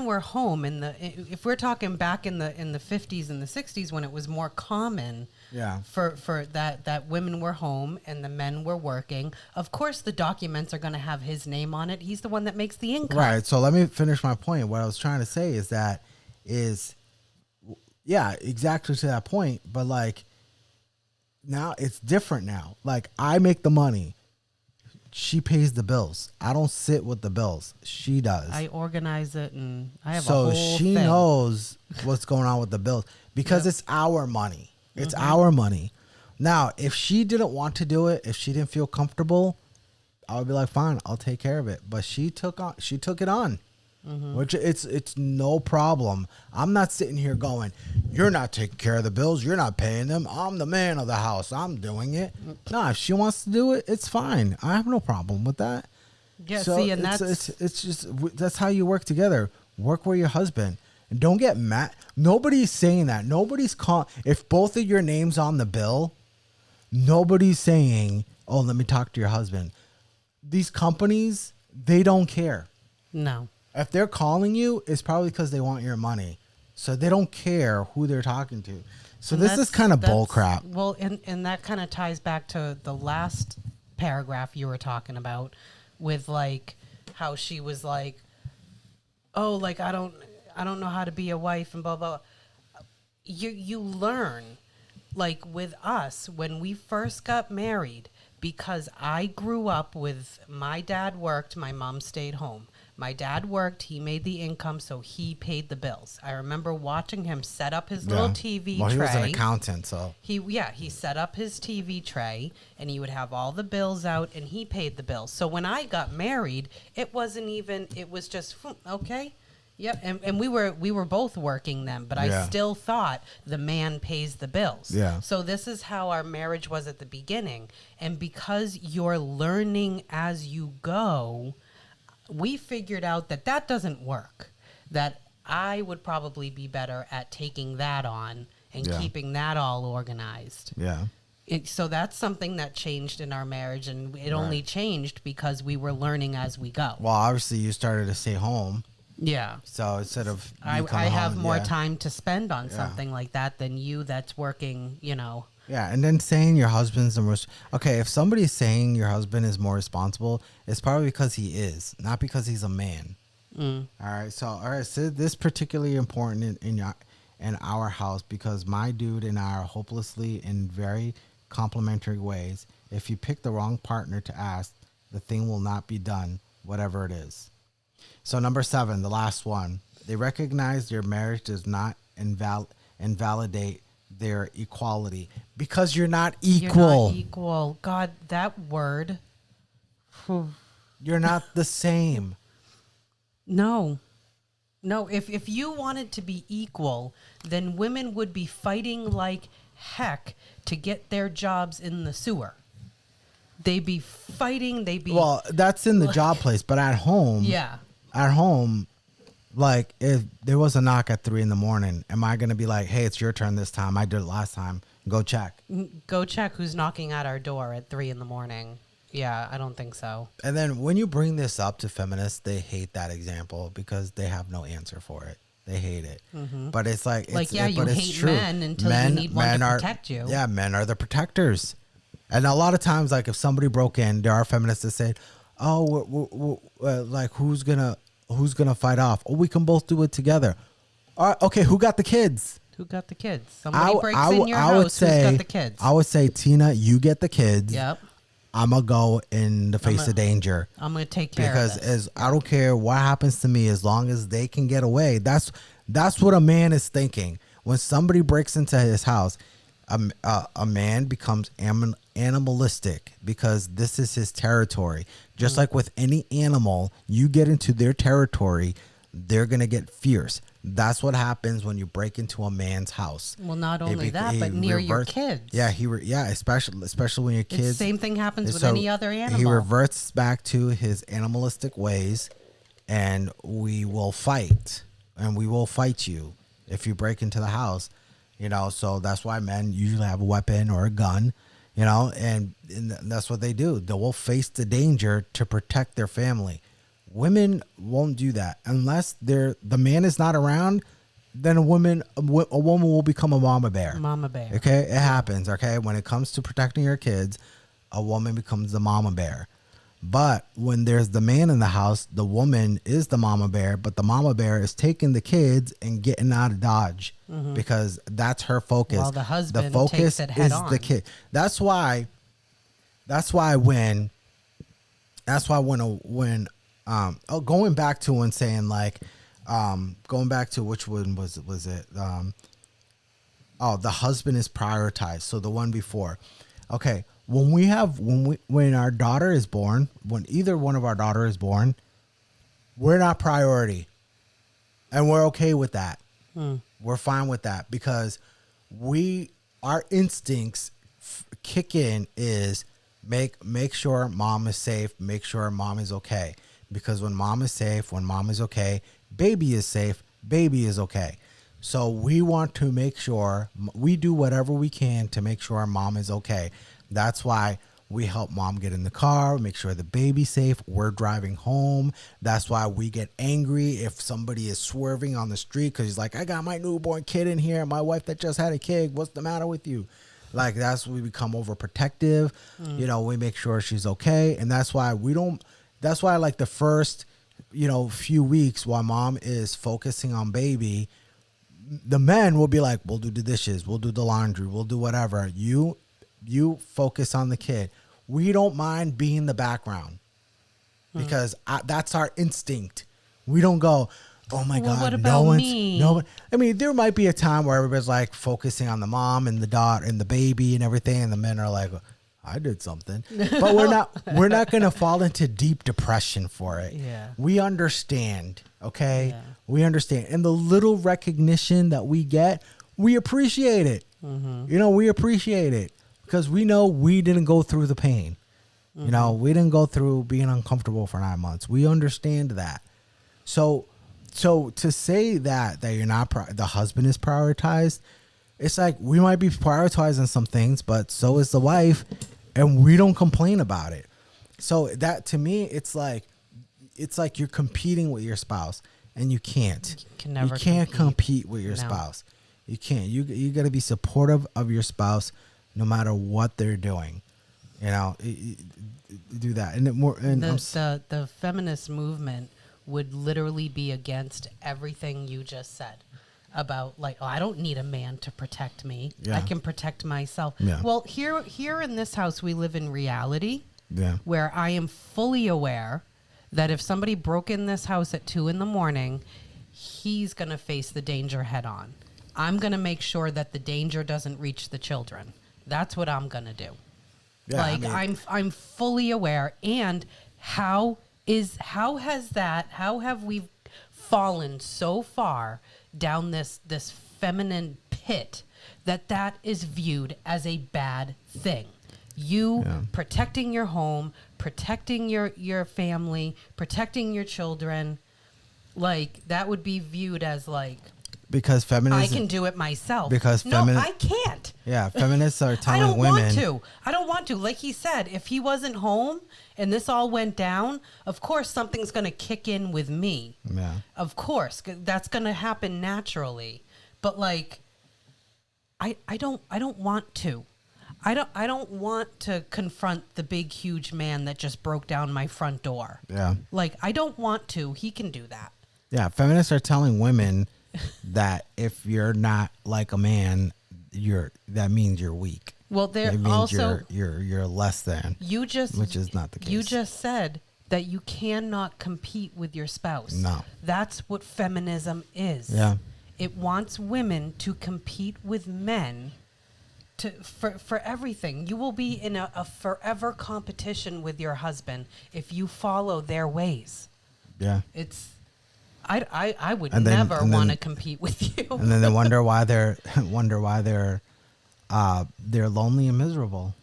were home if we're talking back in the 50s and the 60s, when it was more common. Yeah. For that women were home and the men were working. Of course, the documents are going to have his name on it. He's the one that makes the income. Right. So let me finish my point. What I was trying to say is exactly to that point. But like now it's different now. Like I make the money. She pays the bills. I don't sit with the bills. She does. I organize it, and I have a whole thing. So she knows what's going on with the bills because it's our money. It's our money. Now, if she didn't want to do it, if she didn't feel comfortable, I would be like, fine, I'll take care of it. But she took it on. Which it's no problem. I'm not sitting here going, you're not taking care of the bills, you're not paying them. I'm the man of the house. I'm doing it. No, if she wants to do it, it's fine. I have no problem with that. Yeah, So see, and it's just that's how you work together. Work with your husband. And don't get mad. Nobody's saying that. Nobody's calling. If both of your names on the bill, nobody's saying, "Oh, let me talk to your husband." These companies, they don't care. no. If they're calling you, it's probably because they want your money. So they don't care who they're talking to. So And this is kind of bull crap. Well, and that kind of ties back to the last paragraph you were talking about with like how she was like, "Oh, like I don't know how to be a wife," and blah blah. You learn, like with us when we first got married, because I grew up with my dad worked, my mom stayed home. My dad worked, he made the income, so he paid the bills. I remember watching him set up his little TV tray. Well, he was an accountant, so. He set up his TV tray, and he would have all the bills out, and he paid the bills. So when I got married, it was just, okay, yep. And we were both working then, but I still thought the man pays the bills. Yeah. So this is how our marriage was at the beginning. And because you're learning as you go, we figured out that doesn't work, that I would probably be better at taking that on and keeping that all organized. Yeah. So that's something that changed in our marriage, and it only changed because we were learning as we go. Well, obviously you started to stay home. Yeah. So instead of I have more time to spend on something like that than you that's working, Yeah, and then saying your husband's the most... Okay, if somebody's saying your husband is more responsible, it's probably because he is, not because he's a man. All right, so this is particularly important in our house because my dude and I are hopelessly in very complementary ways. If you pick the wrong partner to ask, the thing will not be done, whatever it is. So number 7, the last one. They recognize your marriage does not invalidate their equality because you're not equal. You're not equal. God, that word. You're not the same. No. If you wanted to be equal, then women would be fighting like heck to get their jobs in the sewer. They'd be fighting. Well, that's in the job place, but at home. Yeah. At home, like if there was a knock at 3 a.m, am I gonna be like, "Hey, it's your turn this time. I did it last time. Go check." Go check who's knocking at our door at 3 a.m. Yeah, I don't think so. And then when you bring this up to feminists, they hate that example because they have no answer for it. They hate it. But it's like, you hate true. men until you need one to protect you. Yeah, men are the protectors. And a lot of times, like if somebody broke in, there are feminists that say, "Oh, like who's gonna fight off? Oh, we can both do it together." All right, okay, who got the kids? Who got the kids? Somebody breaks in your house. Who's got the kids? I would say, Tina, you get the kids. Yep. I'm gonna go in the face of danger. I'm gonna take care of this. I don't care what happens to me as long as they can get away. That's what a man is thinking when somebody breaks into his house. A man becomes animalistic because this is his territory. Just like with any animal, you get into their territory, they're gonna get fierce. That's what happens when you break into a man's house. Well, not only that, but near your kids. Yeah, especially when your kids. The same thing happens with any other animal. He reverts back to his animalistic ways, and we will fight, and we will fight you if you break into the house. So that's why men usually have a weapon or a gun, and that's what they do. They will face the danger to protect their family. Women won't do that unless the man is not around. Then a woman will become a mama bear. Mama bear. Okay, it happens. Okay, when it comes to protecting your kids, a woman becomes the mama bear. But when there's the man in the house, the woman is the mama bear. But the mama bear is taking the kids and getting out of Dodge because that's her focus. While the husband the focus takes it head is on. the kid. That's why when going back to when saying like, going back to which one was it? The husband is prioritized. So the one before, okay. When our daughter is born, when either one of our daughter is born, we're not priority, and we're okay with that. We're fine with that because our instincts kick in is make sure mom is safe. Make sure mom is okay. Because when mom is safe, when mom is okay, baby is safe, baby is okay. So we want to make sure we do whatever we can to make sure mom is okay. That's why we help mom get in the car, make sure the baby's safe. We're driving home. That's why we get angry if somebody is swerving on the street because he's like, I got my newborn kid in here, my wife that just had a kid. What's the matter with you? Like, that's when we become overprotective. You know, we make sure she's okay. And that's why like the first, few weeks while mom is focusing on baby, the men will be like, we'll do the dishes, we'll do the laundry, we'll do whatever. You focus on the kid. We don't mind being the background because that's our instinct. We don't go, oh my God, what about me? I mean, there might be a time where everybody's like focusing on the mom and the daughter and the baby and everything, and the men are like, I did something. But we're not going to fall into deep depression for it. Yeah. We understand, okay? Yeah. We understand. And the little recognition that we get, we appreciate it. Mm-hmm. We appreciate it because we know we didn't go through the pain. Mm-hmm. We didn't go through being uncomfortable for 9 months. We understand that. So to say that you're not, the husband is prioritized, it's like we might be prioritizing some things, but so is the wife, and we don't complain about it. So that, to me, it's like you're competing with your spouse, and you can't. You can't compete with your spouse. You can't. You got to be supportive of your spouse, no matter what they're doing. Do that, and the feminist movement would literally be against everything you just said about, like, I don't need a man to protect me. Yeah. I can protect myself. Yeah. Well, here in this house, we live in reality, where I am fully aware that if somebody broke in this house at 2 a.m, he's going to face the danger head on. I'm going to make sure that the danger doesn't reach the children. That's what I'm going to do. Yeah, I'm fully aware. And how have we fallen so far down this feminine pit that is viewed as a bad thing? Protecting your home, protecting your family, protecting your children, like, that would be viewed as like, because feminism, I can do it myself. Because I can't. Yeah, feminists are telling women. I don't want to. Like he said, if he wasn't home and this all went down, of course something's going to kick in with me. Yeah. Of course, that's going to happen naturally. But like, I don't want to. I don't want to confront the big huge man that just broke down my front door. Yeah. Like, I don't want to. He can do that. Yeah, feminists are telling women that if you're not like a man, that means you're weak. Well, there also you're less than. Which is not the case. You just said that you cannot compete with your spouse. No. That's what feminism is. Yeah. It wants women to compete with men for everything. You will be in a forever competition with your husband if you follow their ways. Yeah. I would never want to compete with you. And then they wonder why they're lonely and miserable.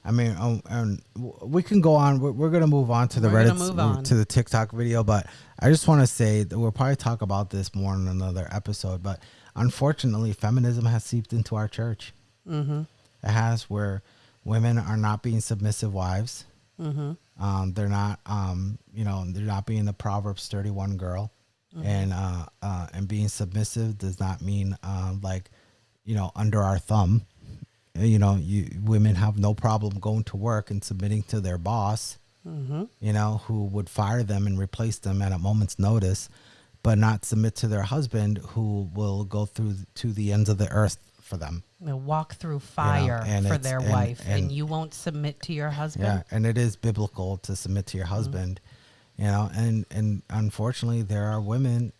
I mean, and we can go on. We're going to move on to the Reddit, to the TikTok video, but I just want to say that we'll probably talk about this more in another episode. But unfortunately, feminism has seeped into our church. Mm-hmm. It has, where women are not being submissive wives. Mm-hmm. They're not, they're not being the Proverbs 31 girl. Mm-hmm. And being submissive does not mean under our thumb. Women have no problem going to work and submitting to their boss, who would fire them and replace them at a moment's notice, but not submit to their husband, who will go through to the ends of the earth for them. They'll walk through fire for their wife, and you won't submit to your husband. Yeah, and it is biblical to submit to your husband. And unfortunately, there are women,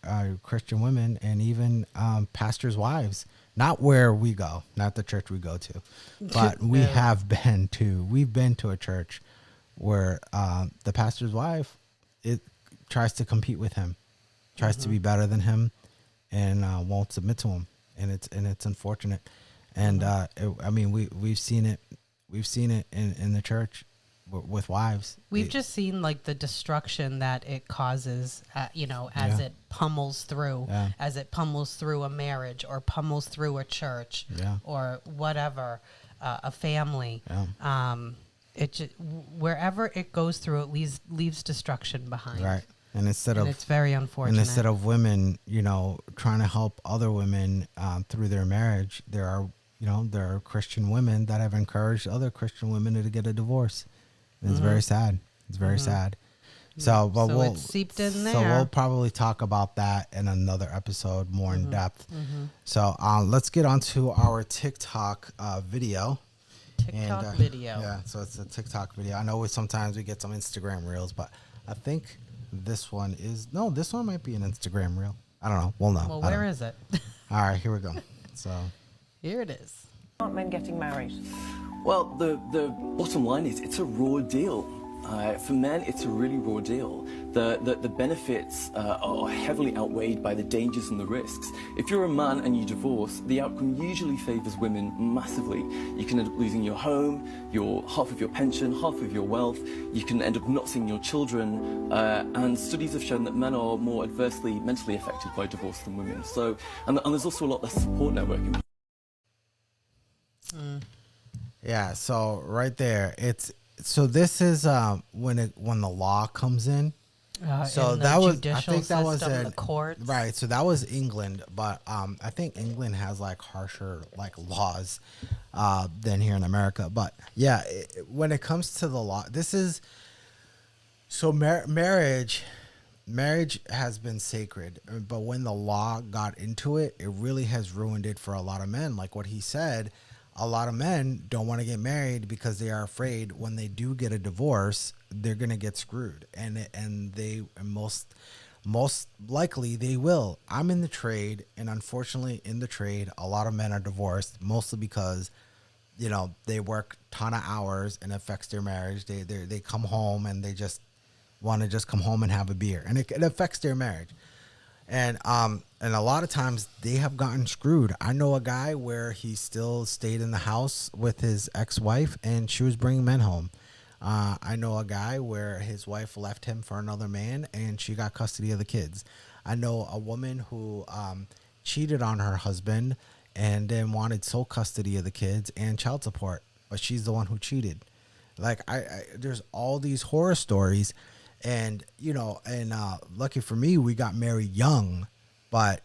Christian women, and even pastors' wives. Not where we go, not the church we go to, but we've been to a church where the pastor's wife tries to compete with him, tries to be better than him, and won't submit to him, and it's unfortunate. And we've seen it in the church, with wives. We've just seen like the destruction that it causes, as it pummels through, as it pummels through a marriage or pummels through a church or whatever, a family. Wherever it goes through, it leaves destruction behind. Right. And it's very unfortunate. And instead of women, trying to help other women through their marriage, there are Christian women that have encouraged other Christian women to get a divorce. And it's very sad. It's very sad. So, but it's seeped in there. So we'll probably talk about that in another episode more in depth. So let's get on to our TikTok video. Video. Yeah, so it's a TikTok video. I know sometimes we get some Instagram reels, but I think this one might be an Instagram reel. I don't know. We'll know. Well, where is it? All right, here we go. So here it is. Aren't men getting married? Well, the bottom line is it's a raw deal. For men, it's a really raw deal. The benefits are heavily outweighed by the dangers and the risks. If you're a man and you divorce, the outcome usually favors women massively. You can end up losing your home, half of your pension, half of your wealth. You can end up not seeing your children. And studies have shown that men are more adversely mentally affected by divorce than women. So, and there's also a lot less support networking. Yeah, so right there, this is when the law comes in. So that was, I think that was the courts. Right. So that was England, but I think England has like harsher like laws than here in America. But yeah, when it comes to the law, this is so marriage has been sacred, but when the law got into it, it really has ruined it for a lot of men. Like what he said. A lot of men don't want to get married because they are afraid when they do get a divorce, they're going to get screwed. And they most likely they will. I'm in the trade, and unfortunately in the trade, a lot of men are divorced, mostly because, they work a ton of hours and it affects their marriage. They come home and they just want to just come home and have a beer, and it affects their marriage. And a lot of times they have gotten screwed. I know a guy where he still stayed in the house with his ex-wife and she was bringing men home. I know a guy where his wife left him for another man and she got custody of the kids. I know a woman who cheated on her husband and then wanted sole custody of the kids and child support, but she's the one who cheated. Like there's all these horror stories. And, lucky for me, we got married young, but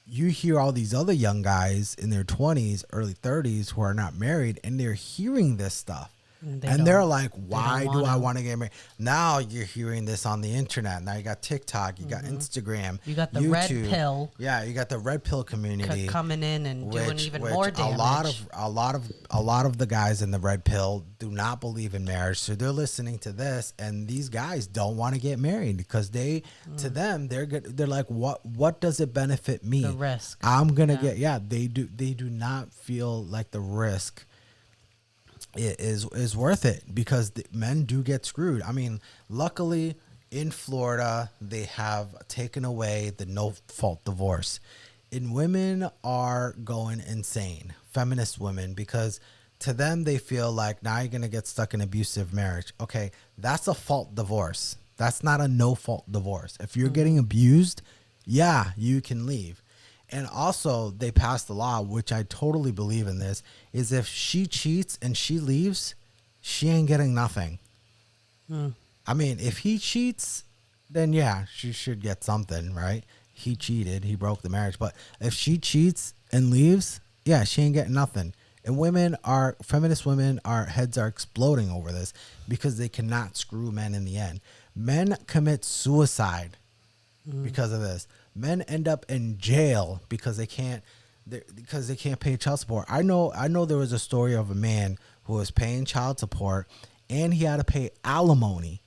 you hear all these other young guys in their 20s, early 30s who are not married, and they're hearing this stuff. They're like, why do I want to get married? Now you're hearing this on the internet. Now you got TikTok, you got Instagram, you got the YouTube. red pill. Yeah, you got the red pill community coming in and doing even more damage. A lot of the guys in the red pill do not believe in marriage, so they're listening to this, and these guys don't want to get married because to them they're good. They're like, what does it benefit me? The risk. I'm gonna get. They do not feel like the risk is worth it because men do get screwed. I mean, luckily in Florida, they have taken away the no-fault divorce. And women are going insane, feminist women, because to them, they feel like now you're going to get stuck in abusive marriage. Okay, that's a fault divorce. That's not a no-fault divorce. If you're getting abused, yeah, you can leave. And also, they passed the law, which I totally believe in this, is if she cheats and she leaves, she ain't getting nothing. I mean, if he cheats, then yeah, she should get something, right? He cheated. He broke the marriage. But if she cheats and leaves, yeah, she ain't getting nothing. And feminist women, our heads are exploding over this because they cannot screw men in the end. Men commit suicide because of this. Men end up in jail because they can't pay child support. I know there was a story of a man who was paying child support and he had to pay alimony.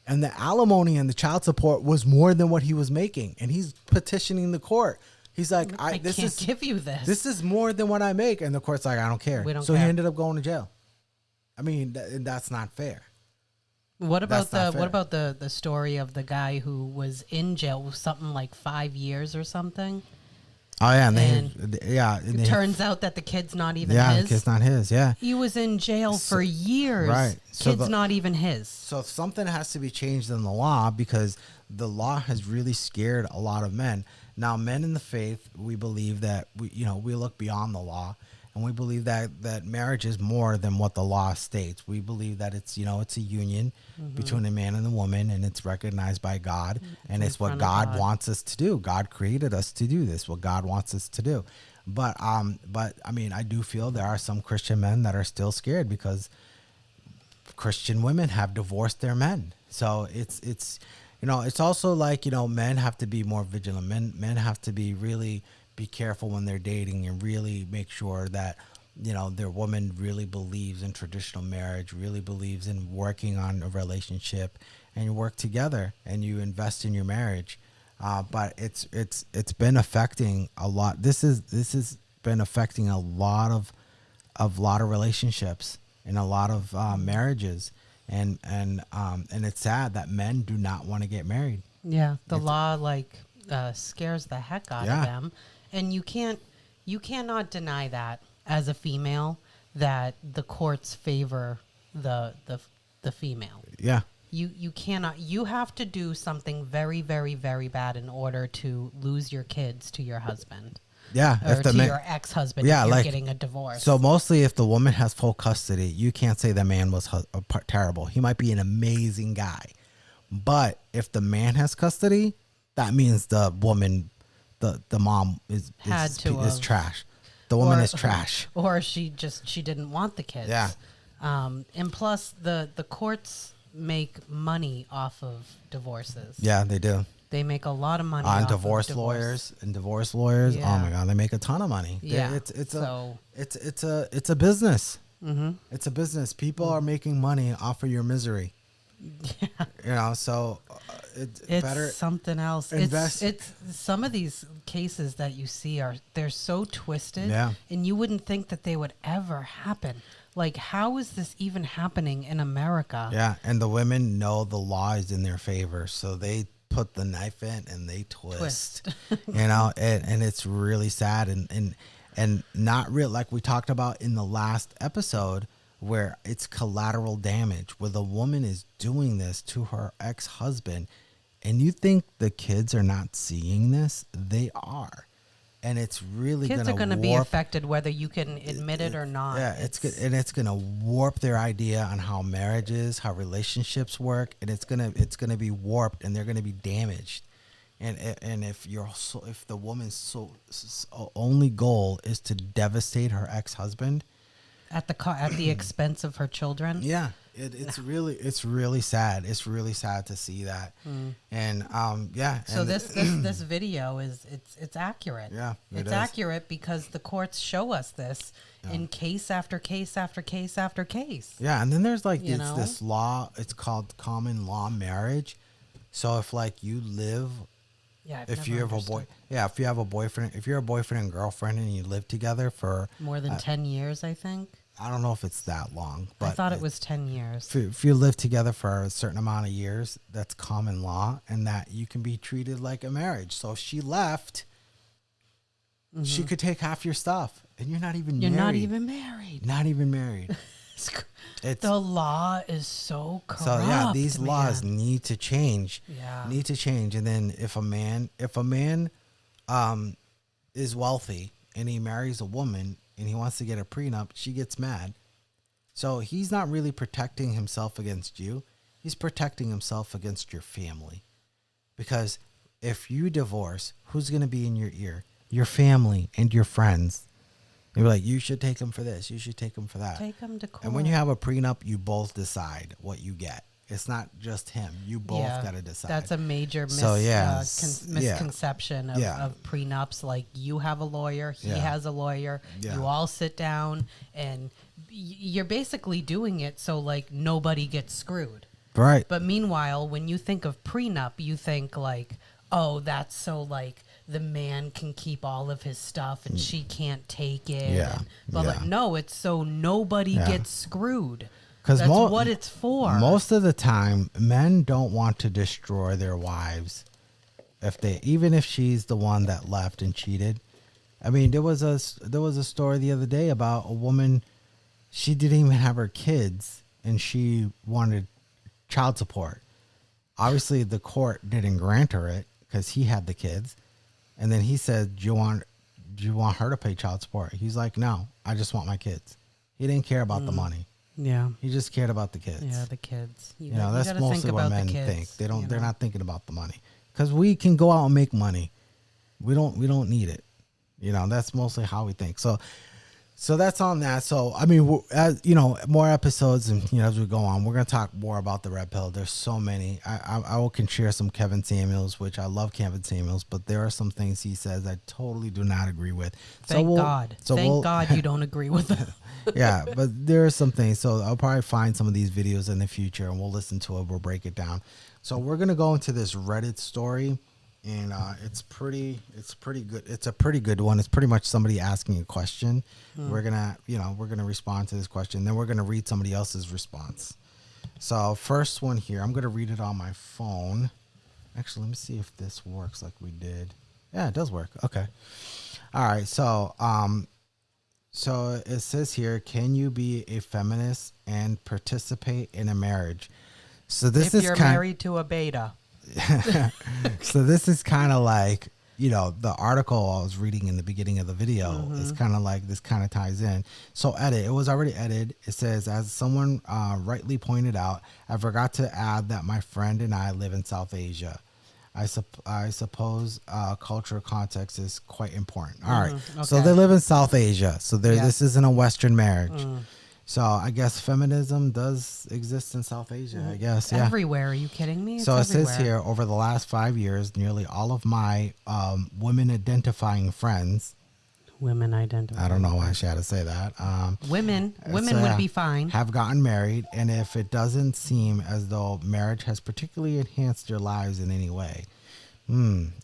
And the alimony and the child support was more than what he was making. And he's petitioning the court. He's like, I can't give you this. This is more than what I make. And the court's like, I don't care. So he ended up going to jail. I mean, that's not fair. What about the story of the guy who was in jail something like 5 years or something? Oh yeah, and it turns out that the kid's not even yeah, his. the kid's not his. Yeah, He was in jail for years. right. So Kid's not even his. So something has to be changed in the law because the law has really scared a lot of men. Now, men in the faith, we believe that we look beyond the law, and we believe that marriage is more than what the law states. We believe that it's a union between a man and a woman, and it's recognized by God, and it's what God wants us to do. God created us to do this. What God wants us to do. But I mean, I do feel there are some Christian men that are still scared because Christian women have divorced their men. So it's also like, men have to be more vigilant. Men have to be careful when they're dating and really make sure that, their woman really believes in traditional marriage, really believes in working on a relationship, and you work together and you invest in your marriage. But it's been affecting a lot. This has been affecting a lot of relationships and a lot of marriages, and it's sad that men do not want to get married. Yeah, the law scares the heck out of them, and you cannot deny that as a female that the courts favor the female. Yeah. You cannot. You have to do something very, very, very bad in order to lose your kids to your husband. Yeah, or to your ex-husband if you're getting a divorce. So mostly if the woman has full custody, you can't say the man was terrible. He might be an amazing guy. But if the man has custody, that means the woman, the mom is trash. The woman is trash. Or she didn't want the kids. Yeah. And plus the courts make money off of divorces. Yeah, they do. They make a lot of money on off divorce of lawyers and divorce lawyers. Yeah. Oh my God, they make a ton of money. Yeah, it's a business. Mm-hmm. It's a business. People are making money off of your misery. Yeah. So it's better something else. Invest. It's some of these cases that you see they're so twisted, and you wouldn't think that they would ever happen. Like, how is this even happening in America? Yeah, and the women know the law is in their favor, so they put the knife in and they twist. And it's really sad and not real, like we talked about in the last episode, where it's collateral damage, where the woman is doing this to her ex-husband, and you think the kids are not seeing this. They are. And it's really kids are going to be affected whether you can admit it or not. Yeah, it's going to warp their idea on how marriage is, how relationships work, and it's going to be warped, and they're going to be damaged. And if the woman's only goal is to devastate her ex-husband at the expense of her children, it's really sad. It's really sad to see that. And So this video it's accurate. Yeah, it's accurate because the courts show us this in case after case after case after case. Yeah, and then there's this law. It's called common law marriage. So if you live. Yeah, if you have a boyfriend, if you're a boyfriend and girlfriend and you live together for more than 10 years, I think. I don't know if it's that long, but I thought it was 10 years. If you live together for a certain amount of years, that's common law, and that you can be treated like a marriage. So if she left, she could take half your stuff, and you're not even married. Not even married. Not even married. The law is so corrupt. So yeah, these laws need to change. Yeah, need to change. And then if a man is wealthy and he marries a woman and he wants to get a prenup, she gets mad. So he's not really protecting himself against you. He's protecting himself against your family. Because if you divorce, who's going to be in your ear? Your family and your friends. You're like, you should take him for this. You should take him for that. Take him to court. And when you have a prenup, you both decide what you get. It's not just him. You both got to decide. That's a major misconception of prenups. Like, you have a lawyer, he has a lawyer. Yeah. You all sit down, and you're basically doing it so nobody gets screwed. Right. But meanwhile, when you think of prenup, you think oh, that's so the man can keep all of his stuff and she can't take it. Yeah. But no, it's so nobody gets screwed. That's what it's for. Most of the time, men don't want to destroy their wives. Even if she's the one that left and cheated, I mean, there was a story the other day about a woman. She didn't even have her kids, and she wanted child support. Obviously, the court didn't grant her it because he had the kids, and then he said, "Do you want her to pay child support?" He's like, "No, I just want my kids." He didn't care about the money. Yeah. He just cared about the kids. Yeah, the kids. You know, that's mostly what men think. They don't. They're not thinking about the money because we can go out and make money. We don't need it. You know, that's mostly how we think. So that's on that. So, I mean, as you know, more episodes, and you know, as we go on, we're gonna talk more about the red pill. There's so many. I can share some Kevin Samuels, which I love Kevin Samuels, but there are some things he says I totally do not agree with. Thank God. Thank God you don't agree with them. Yeah, but there are some things. So I'll probably find some of these videos in the future, and we'll listen to it. We'll break it down. So we're gonna go into this Reddit story. And it's pretty good. It's a pretty good one. It's pretty much somebody asking a question. We're gonna respond to this question. Then we're gonna read somebody else's response. So first one here, I'm gonna read it on my phone. Actually, let me see if this works like we did. Yeah, it does work. Okay. All right. So so it says here, can you be a feminist and participate in a marriage? So this if you're married to a beta. So this is kind of like, you know, the article I was reading in the beginning of the video. It's kind of like this kind of ties in. So it was already edited. It says, as someone rightly pointed out, I forgot to add that my friend and I live in South Asia. I suppose cultural context is quite important. All right. Okay. So they live in South Asia. So this isn't a Western marriage. So I guess feminism does exist in South Asia, I guess. Yeah. Everywhere. Are you kidding me? So it says here, over the last 5 years, nearly all of my women identifying friends. Women identifying. I don't know why she had to say that. Women would be fine. Have gotten married. And if it doesn't seem as though marriage has particularly enhanced their lives in any way.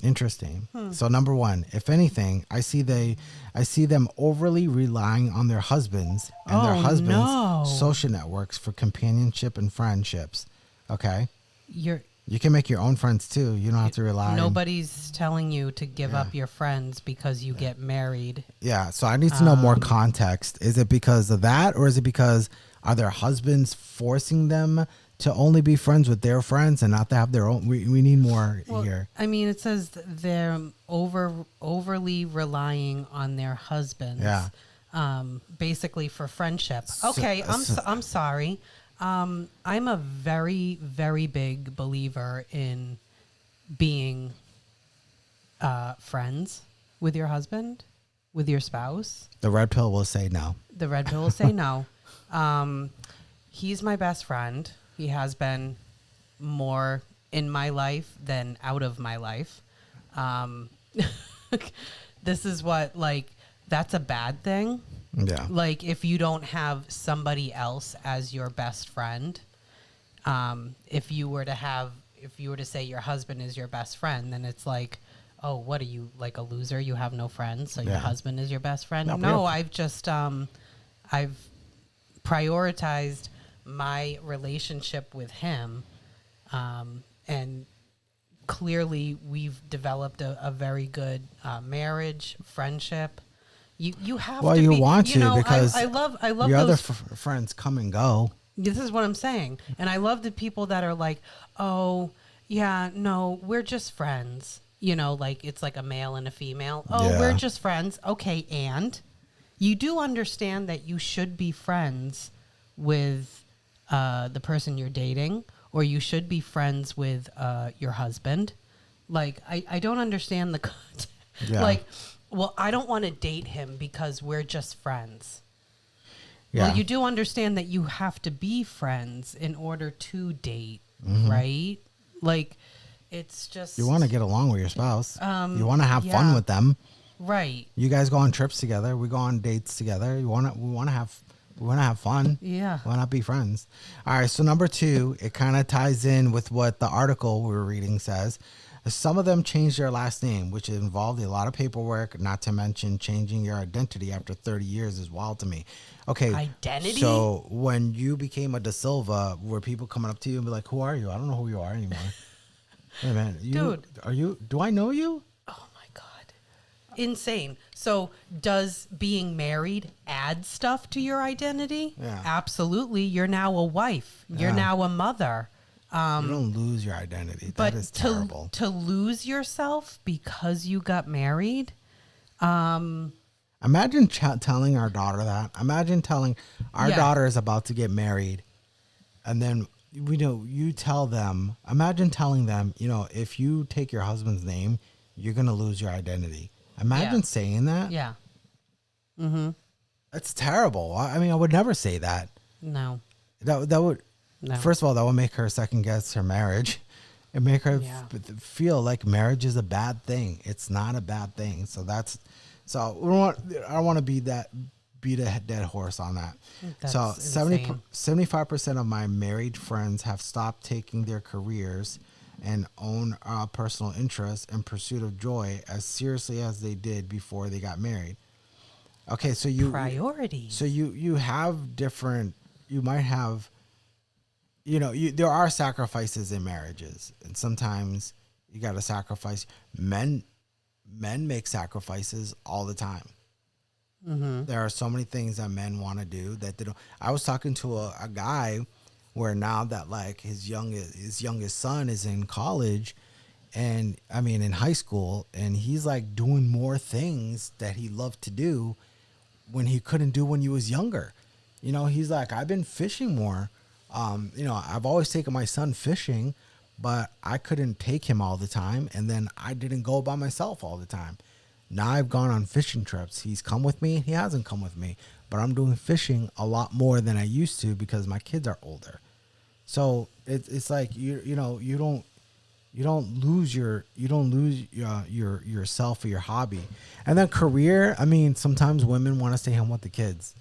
Interesting. So number one, if anything, I see them overly relying on their husbands and their husbands' social networks for companionship and friendships. Okay. You can make your own friends too. You don't have to rely. Nobody's telling you to give up your friends because you get married. Yeah. So I need to know more context. Is it because of that, or is it because are their husbands forcing them to only be friends with their friends and not to have their own? We need more here. I mean, it says they're overly relying on their husbands. Yeah. Basically for friendship. Okay, I'm sorry. I'm a very, very big believer in being friends with your husband, with your spouse. The red pill will say no. The red pill will say no. He's my best friend. He has been more in my life than out of my life. This is what, like, that's a bad thing. Yeah. Like, if you don't have somebody else as your best friend, if you were to say your husband is your best friend, then it's like, oh, what are you, like a loser? You have no friends, so your husband is your best friend? No, I've just, I've prioritized my relationship with him, and clearly we've developed a very good marriage, friendship. You have to. Well, you want to, because I love your other friends come and go. This is what I'm saying, and I love the people that are like, oh yeah, no, we're just friends. You know, like it's like a male and a female. Oh, we're just friends. Okay, and you do understand that you should be friends with the person you're dating, or you should be friends with your husband. Like, I don't understand the concept. Like, well, I don't want to date him because we're just friends. Yeah. Well, you do understand that you have to be friends in order to date, right? Like, it's just... You want to get along with your spouse. You want to have fun with them. Right. You guys go on trips together. We go on dates together. We want to have fun. Yeah. Why not be friends? All right. So number 2, it kind of ties in with what the article we were reading says. Some of them changed their last name, which involved a lot of paperwork, not to mention changing your identity after 30 years is wild to me. Okay. Identity? So when you became a Da Silva, were people coming up to you and be like, who are you? I don't know who you are anymore. Hey, man. Dude. Do I know you? Oh, my God. insane. So does being married add stuff to your identity? Yeah. Absolutely. You're now a wife. You're now a mother. You don't lose your identity. But That is terrible. to lose yourself because you got married. Imagine telling our daughter that. Imagine telling our daughter is about to get married, and then you tell them. Imagine telling them, if you take your husband's name, you're gonna lose your identity. Imagine saying that. Yeah. That's terrible. I mean, I would never say that. No. That would. No. First of all, that would make her second guess her marriage, and make her feel like marriage is a bad thing. It's not a bad thing. So I don't want to beat a dead horse on that. That's so insane. 75% of my married friends have stopped taking their careers and own personal interests in pursuit of joy as seriously as they did before they got married. Okay, so priorities. So you have different. You might have. There are sacrifices in marriages, and sometimes you got to sacrifice. Men make sacrifices all the time. There are so many things that men want to do that they don't. I was talking to a guy where now that like his youngest son is in college, and I mean in high school, and he's like doing more things that he loved to do when he couldn't do when he was younger. He's like, I've been fishing more. I've always taken my son fishing, but I couldn't take him all the time. And then I didn't go by myself all the time. Now I've gone on fishing trips. He's come with me. He hasn't come with me, but I'm doing fishing a lot more than I used to because my kids are older. So it's like, you don't lose yourself or your hobby. And then career. I mean, sometimes women want to stay home with the kids.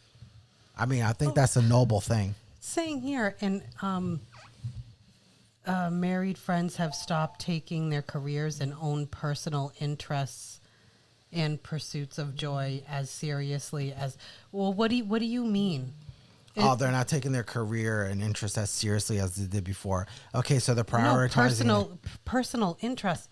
I mean, I think that's a noble thing. Saying here, and married friends have stopped taking their careers and own personal interests and pursuits of joy as seriously as. Well, what do you mean? They're not taking their career and interest as seriously as they did before. Okay, so they're prioritizing personal interests.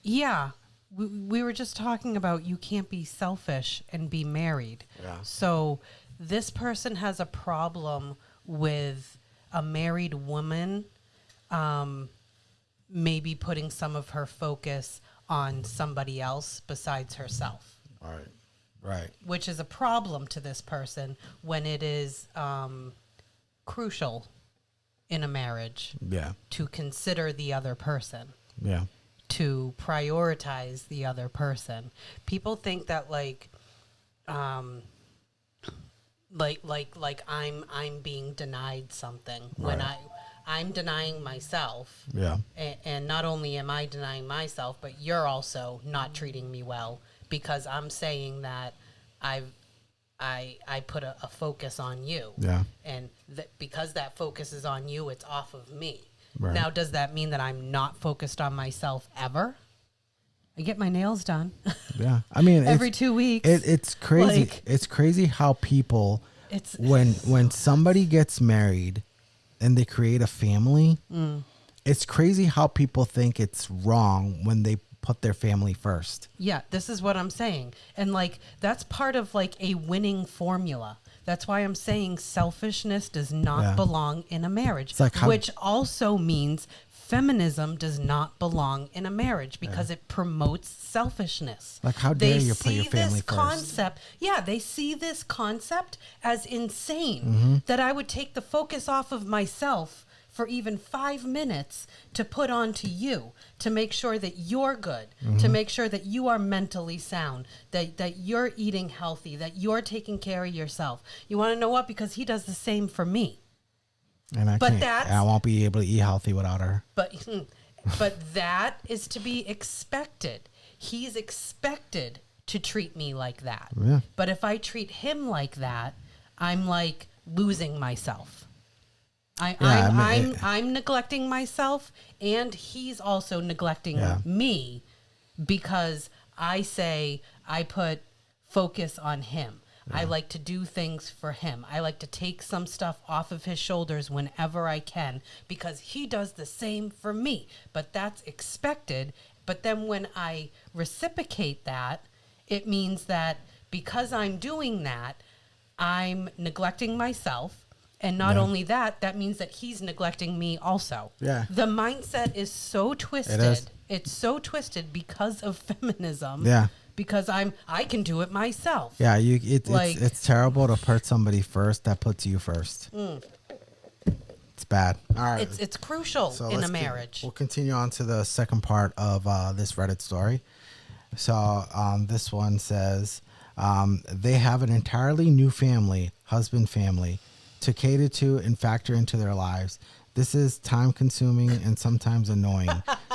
Yeah, we were just talking about you can't be selfish and be married. Yeah. So this person has a problem with a married woman maybe putting some of her focus on somebody else besides herself. All right. Right. Which is a problem to this person when it is crucial in a marriage to consider the other person. Yeah. To prioritize the other person. People think that like I'm being denied something when I'm denying myself. Yeah. And not only am I denying myself, but you're also not treating me well because I'm saying that I put a focus on you. Yeah. And because that focus is on you, it's off of me. Right. Now, does that mean that I'm not focused on myself ever? I get my nails done. Yeah. I mean, every 2 weeks. It's crazy. Like, it's crazy how people, when somebody gets married and they create a family, it's crazy how people think it's wrong when they put their family first. Yeah, this is what I'm saying. And like, that's part of like a winning formula. That's why I'm saying selfishness does not belong in a marriage, like which also means feminism does not belong in a marriage because it promotes selfishness. Like, how dare you put your family first? They see this concept as insane that I would take the focus off of myself for even 5 minutes to put onto you, to make sure that you're good, to make sure that you are mentally sound, that you're eating healthy, that you're taking care of yourself. You want to know what? Because he does the same for me. And I won't be able to eat healthy without her. But that is to be expected. He's expected to treat me like that. Yeah. But if I treat him like that, I'm like losing myself. I'm neglecting myself, and he's also neglecting me because I say I put focus on him. Yeah. I like to do things for him. I like to take some stuff off of his shoulders whenever I can because he does the same for me. But that's expected, But then when I reciprocate that, it means that because I'm doing that, I'm neglecting myself. And not only that, that means that he's neglecting me also. Yeah. The mindset is so twisted. It is. It's so twisted because of feminism. Yeah. Because I can do it myself. Yeah, Like- it's terrible to put somebody first that puts you first. It's bad. All right. It's crucial So in a let's marriage. we'll continue on to the second part of this Reddit story. So this one says they have an entirely new family, husband family, to cater to and factor into their lives. This is time consuming and sometimes annoying.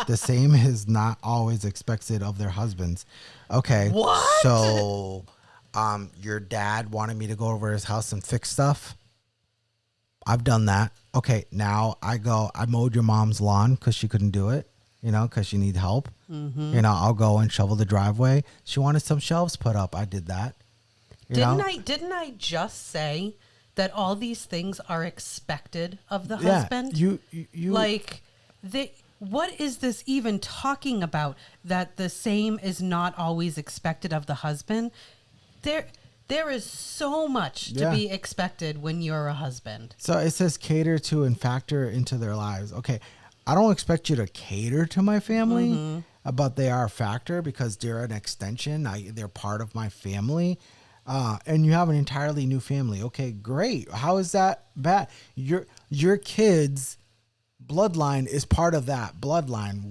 The same is not always expected of their husbands. Okay. What? So your dad wanted me to go over his house and fix stuff. I've done that. Okay, now I mowed your mom's lawn because she couldn't do it, because she needs help. Mm-hmm. I'll go and shovel the driveway. She wanted some shelves put up. I did that. Didn't I just say that all these things are expected of the husband? You like what is this even talking about? That the same is not always expected of the husband? There is so much to be expected when you're a husband. So it says cater to and factor into their lives. Okay, I don't expect you to cater to my family, but they are a factor because they're an extension. They're part of my family. And you have an entirely new family. Okay, great. How is that bad? Your kids' bloodline is part of that bloodline.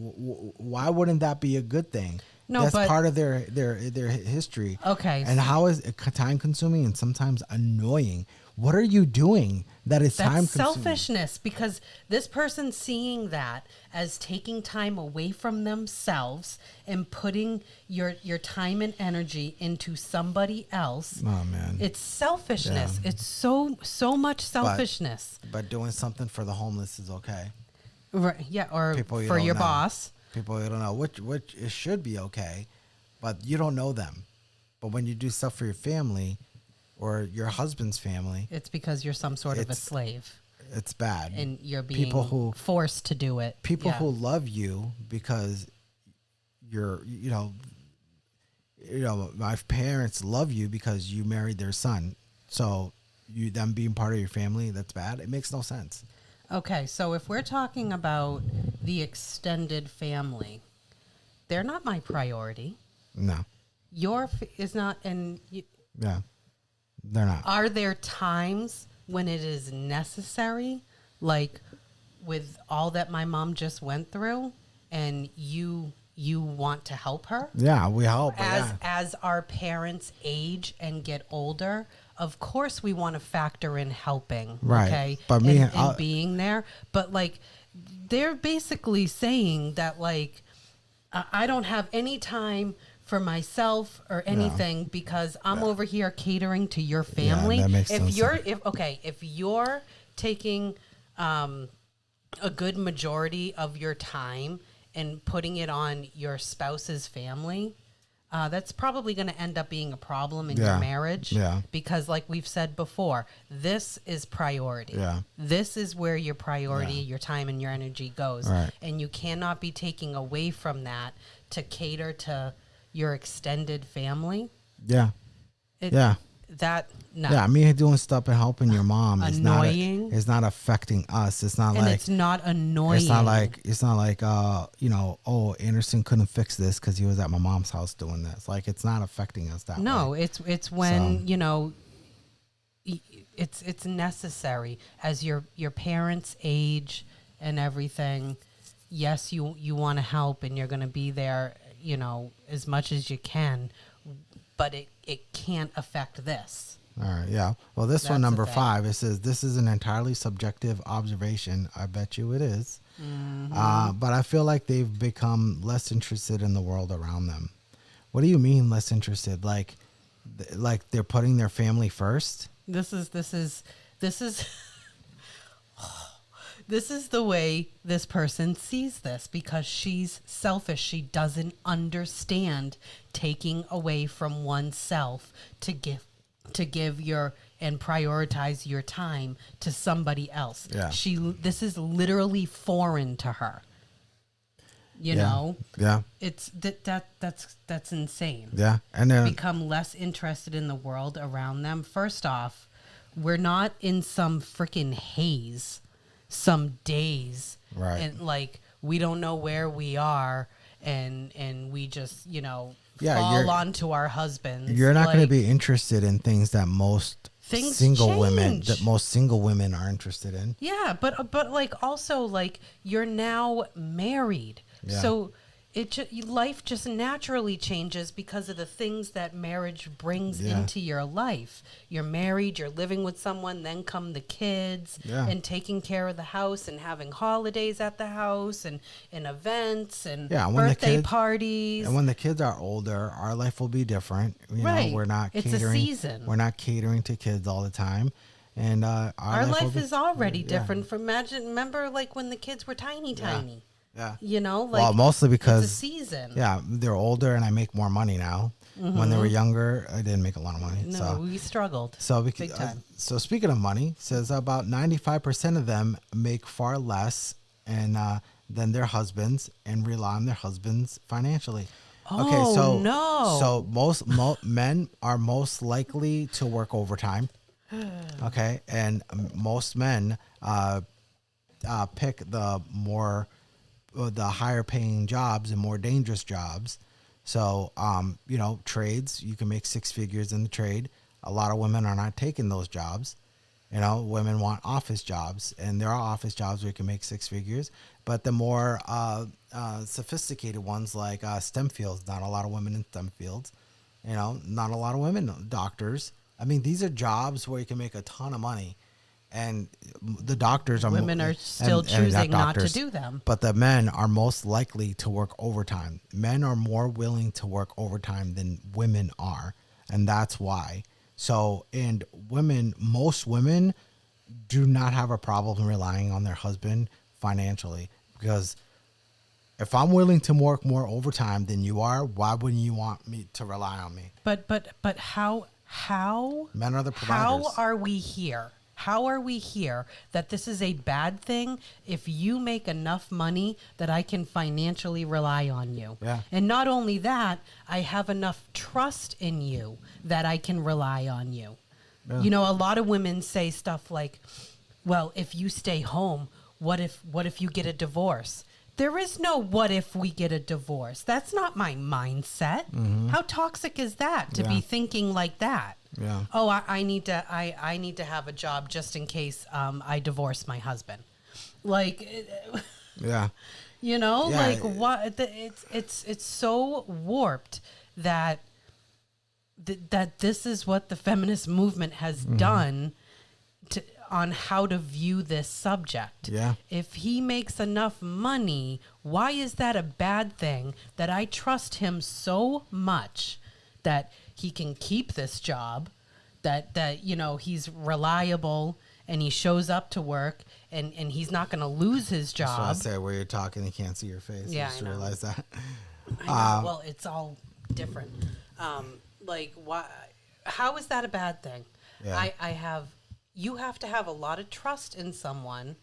Why wouldn't that be a good thing? No, that's but part of their history. Okay. And how is it time consuming and sometimes annoying? What are you doing that is time That's consuming? selfishness, because this person seeing that as taking time away from themselves and putting your time and energy into somebody else. Oh man. It's selfishness. Yeah. It's so much selfishness. But doing something for the homeless is okay. Right, yeah, or People you for don't your know. boss. People you don't know, which it should be okay, but you don't know them. But when you do stuff for your family or your husband's family, It's because you're some sort of a It's- slave it's bad. and you're being people who forced to do it. people Yeah. who love you because you're my parents love you because you married their son. So them being part of your family, that's bad. It makes no sense. Okay, so if we're talking about the extended family, they're not my priority. No. Is not, Yeah. They're not. are there times when it is necessary, like with all that my mom just went through, and you want to help her? Yeah, we help. but As our parents age and get older, of course we want to factor in helping, Right. okay, But me, and being there. But like, they're basically saying that like, I don't have any time for myself or anything because I'm over here catering to your family. that makes if no you're sense. if you're taking a good majority of your time and putting it on your spouse's family, that's probably going to end up being a problem in your marriage. Yeah. Because like we've said before, this is priority. Yeah. This is where your priority, your time and your energy goes. Right. And you cannot be taking away from that to cater to your extended family. Yeah. It- Yeah. That, no. Yeah, me doing stuff and helping your mom is Annoying. it's not affecting us. It's not And like it's not annoying. it's not like oh, Anderson couldn't fix this because he was at my mom's house doing this. Like, it's not affecting us that No, way. it's when, it's necessary as your parents age and everything. Yes, you want to help and you're going to be there, as much as you can, but it can't affect this. All right, yeah. Well, this That's one, the number thing. 5, it says this is an entirely subjective observation. I bet you it is. But I feel like they've become less interested in the world around them. What do you mean less interested? Like they're putting their family first? This is this is the way this person sees this, because she's selfish. She doesn't understand taking away from oneself to give your and prioritize your time to somebody else. Yeah. This is literally foreign to her. You know, Yeah. it's that's insane. Yeah. And then Become less interested in the world around them. First off, we're not in some freaking haze, some days, Right. and like we don't know where we are, and we just Yeah, fall onto our husbands. you're not going to Like, be interested in things that most Things single women change. are interested in. Yeah, but like also like you're now married, Yeah. so life just naturally changes because of the things that marriage brings Yeah. into your life. You're married, you're living with someone, then come the kids, Yeah. and taking care of the house and having holidays at the house and events and Yeah, when the birthday kids- parties. And when the kids are older, our life will be different. You Right. know, we're not It's a catering. season. We're not catering to kids all the time. And Our will life be- is already yeah. different. Remember like when the kids were tiny. Yeah. You know, like Well, mostly because it's a season. yeah, they're older and I make more money now. When they were younger, I didn't make a lot of money. No, so we struggled. So, Big time. So speaking of money, says about 95% of them make far less than their husbands and rely on their husbands financially. Oh, no. So most men are most likely to work overtime. Okay, and most men pick the higher paying jobs and more dangerous jobs. So, trades, you can make six figures in the trade. A lot of women are not taking those jobs. Women want office jobs, and there are office jobs where you can make six figures. But the more sophisticated ones like STEM fields, not a lot of women in STEM fields. Not a lot of women doctors. I mean, these are jobs where you can make a ton of money. And the doctors are Women are still choosing not to do them. But the men are most likely to work overtime. Men are more willing to work overtime than women are, and that's why. So, and most women do not have a problem relying on their husband financially, because if I'm willing to work more overtime than you are, why wouldn't you want me to rely on me? But how Men are the providers. How are we here? How are we here that this is a bad thing if you make enough money that I can financially rely on you? Yeah. And not only that, I have enough trust in you that I can rely on you. Yeah. A lot of women say stuff like, well, if you stay home, what if you get a divorce? There is no what if we get a divorce. That's not my mindset. Mm-hmm. How toxic is that to be thinking like that? Yeah. Oh, I need to have a job just in case I divorce my husband. Like, Yeah. Yeah. like what? It's so warped that this is what the feminist movement has done on how to view this subject. Yeah. If he makes enough money, why is that a bad thing that I trust him so much that he can keep this job, that he's reliable and he shows up to work and he's not going to lose his That's what I job. say, where you're talking, you can't see your face. Yeah, I just I know. realized that. I know. Well, it's all different. Like, why? How is that a bad thing? Yeah. You have to have a lot of trust in someone,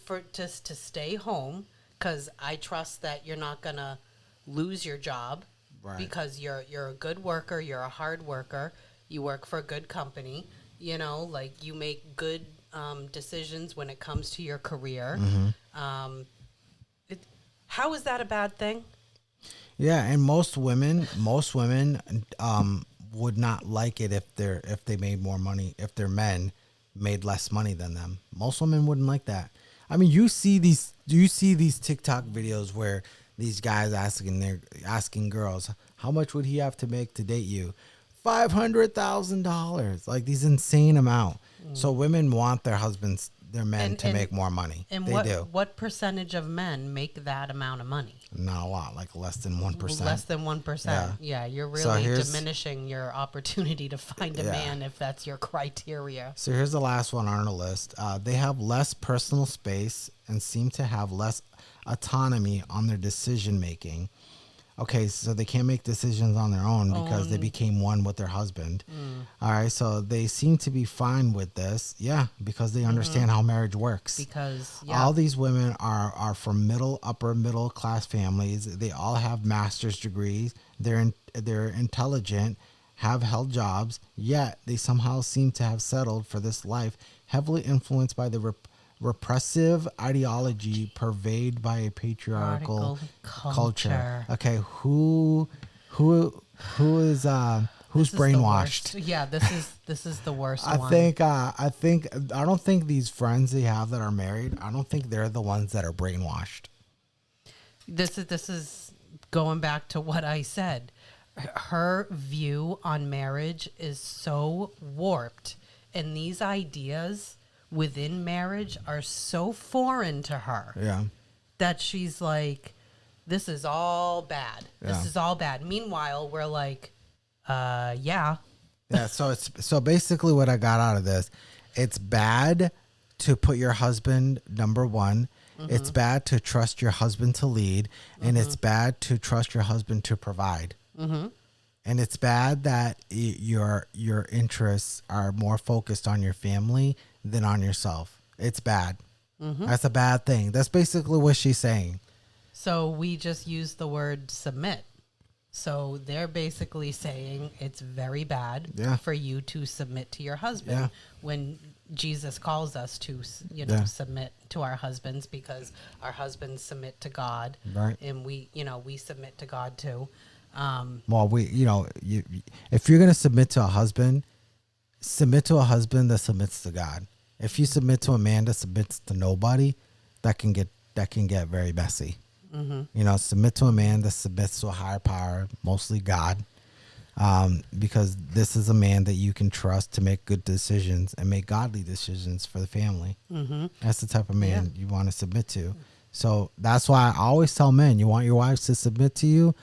for just to stay home, because I trust that you're not gonna lose your job, Right. because you're a good worker, you're a hard worker, you work for a good company, like you make good decisions when it comes to your career. Mm-hmm. How is that a bad thing? Yeah, and most women would not like it if they made more money, if their men made less money than them. Most women wouldn't like that. I mean, you see these TikTok videos where these guys asking girls, how much would he have to make to date you? $500,000, like these insane amount. So women want their men to make more money. And they do. What percentage of men make that amount of money? Not a lot, like less than 1%. Less than 1%. Yeah, you're So really diminishing your opportunity to find a Yeah. man if that's your criteria. So here's the last one on our list. They have less personal space and seem to have less autonomy on their decision making. Okay, so they can't make decisions on their own because they became one with their husband. All right, so they seem to be fine with this. Yeah, because they understand how marriage works. Because All these women are from upper middle class families. They all have master's degrees. They're intelligent, have held jobs, yet they somehow seem to have settled for this life, heavily influenced by the repressive ideology pervaded by a patriarchal culture. Okay, who's brainwashed? Yeah, this is the worst I one. I don't think these friends they have that are married, I don't think they're the ones that are brainwashed. This is going back to what I said. Her view on marriage is so warped, and these ideas within marriage are so foreign to her. Yeah. That she's like, this is all bad. Yeah. This is all bad. Meanwhile, we're like, yeah. Yeah, so basically what I got out of this, it's bad to put your husband number one. It's bad to trust your husband to lead, and it's bad to trust your husband to provide. And it's bad that your interests are more focused on your family than on yourself. It's bad. That's a bad thing. That's basically what she's saying. So we just use the word submit. So they're basically saying it's very bad for you to submit to your husband when Jesus calls us to, submit to our husbands because our husbands submit to God, and we submit to God too. Well, if you're gonna submit to a husband that submits to God. If you submit to a man that submits to nobody, that can get very messy. Submit to a man that submits to a higher power, mostly God, because this is a man that you can trust to make good decisions and make godly decisions for the family. That's the type of man you want to submit to. So that's why I always tell men, you want your wives to submit to you,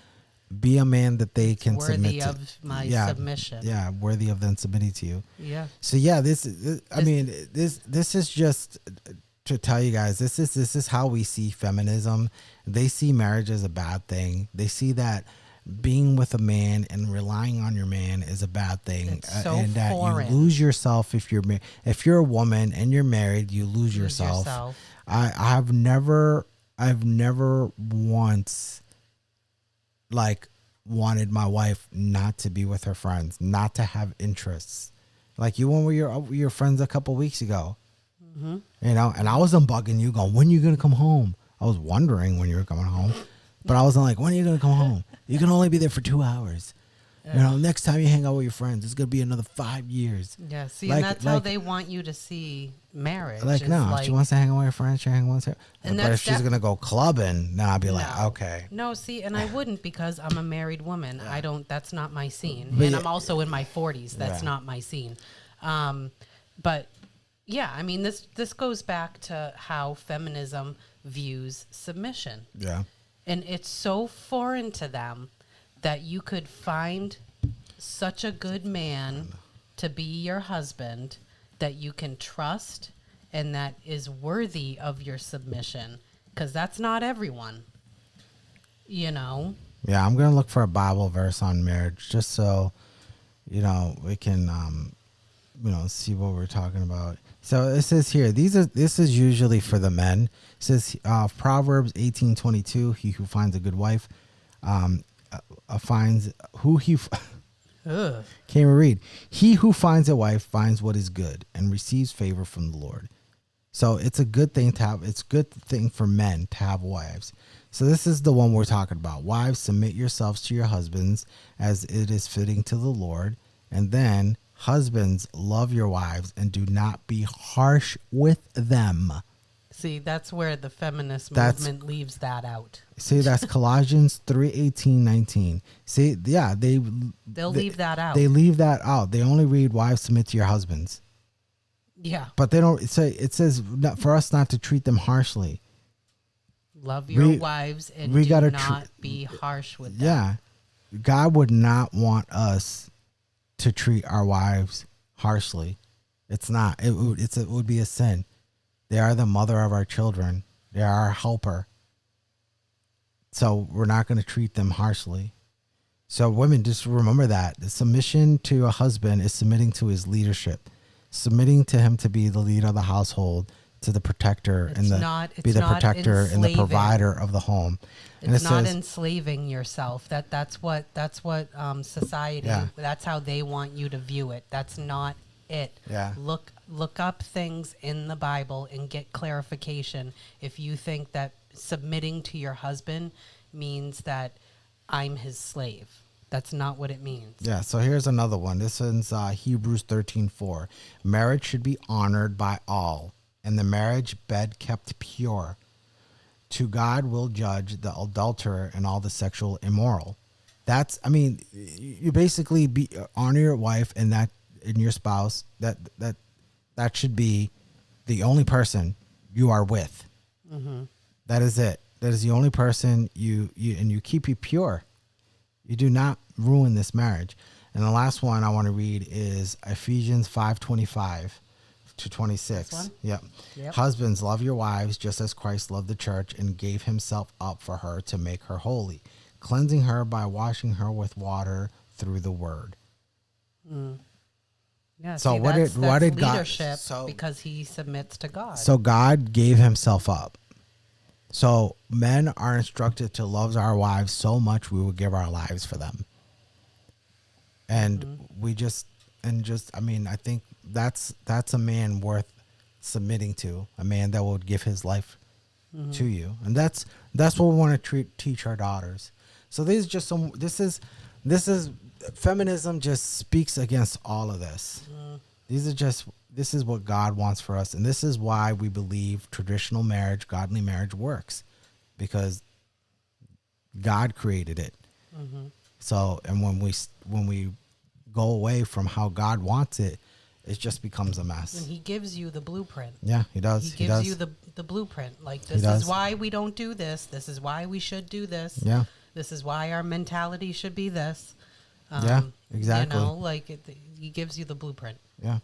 be a man that they can submit to. Worthy of my submission. Yeah, worthy of them submitting to you. Yeah. So yeah, this is just to tell you guys, this is how we see feminism. They see marriage as a bad thing. They see that being with a man and relying on your man is a bad thing, it's so and that foreign. you lose yourself if you're a woman and you're married. You lose yourself. I've never once wanted my wife not to be with her friends, not to have interests. Like you went with your friends a couple weeks ago, and I wasn't bugging you, going, when are you gonna come home? I was wondering when you were coming home, but I wasn't like, when are you gonna come home? You can only be there for 2 hours. Next time you hang out with your friends, it's gonna be another 5 years. Yeah, see, and that's how they want you to see marriage. If she wants to hang out with her friends, she hang out with her. But if she's gonna go clubbing, then I'll be like, okay. No, see, and I wouldn't because I'm a married woman. That's not my scene, and I'm also in my 40s. That's not my scene. But yeah, I mean, this goes back to how feminism views submission. Yeah, and it's so foreign to them that you could find such a good man to be your husband that you can trust and that is worthy of your submission, because that's not everyone, Yeah, I'm going to look for a Bible verse on marriage just so, we can, see what we're talking about. So it says here, this is usually for the men. It says Proverbs 18:22, he who finds a good wife finds who he can't even read. He who finds a wife finds what is good and receives favor from the Lord. So it's a good thing to have. It's a good thing for men to have wives. So this is the one we're talking about. Wives, submit yourselves to your husbands as it is fitting to the Lord. And then husbands, love your wives and do not be harsh with them. See, that's where the feminist movement leaves that out. See, that's Colossians 3:18-19. See, yeah, they'll leave that out. They leave that out. They only read wives submit to your husbands. Yeah. But they don't say, it says for us not to treat them harshly. Love your wives and do not be harsh with them. Yeah. God would not want us to treat our wives harshly. It's not. It would be a sin. They are the mother of our children. They are our helper. So we're not going to treat them harshly. So women, just remember that the submission to a husband is submitting to his leadership, submitting to him to be the leader of the household, to the protector It's and the not- be it's the not protector and the enslaving. provider of the home. And It's it not says, enslaving yourself. That's what society. Yeah. That's how they want you to view it. That's not it. Yeah. Look up things in the Bible and get clarification. If you think that submitting to your husband means that I'm his slave, that's not what it means. yeah. So here's another one. This is Hebrews 13:4. Marriage should be honored by all, and the marriage bed kept pure. To God will judge the adulterer and all the sexual immoral. That's, I mean, you basically honor your wife and your spouse. That should be the only person you are with. Mm-hmm. That is it. That is the only person you keep you pure. You do not ruin this marriage. And the last one I want to read is Ephesians 5:25 to 26. This one? Yep. Husbands, love your wives just as Christ loved the church and gave himself up for her to make her holy, cleansing her by washing her with water through the word. Yeah. So see, what that's did God? leadership So because he submits to God. So God gave himself up. So men are instructed to love our wives so much we will give our lives for them. And I mean, I think that's a man worth submitting to, a man that will give his life to you. And that's what we want to teach our daughters. So this is feminism just speaks against all of this. This is what God wants for us. And this is why we believe traditional marriage, godly marriage works, because God created it. So, and when we go away from how God wants it, it just becomes a mess. And he gives you the blueprint. Yeah, he does. He gives you the blueprint. Like, this is why we don't do this. This is why we should do this. Yeah. This is why our mentality should be this. Yeah, exactly. You know, like he gives you the blueprint. Yeah.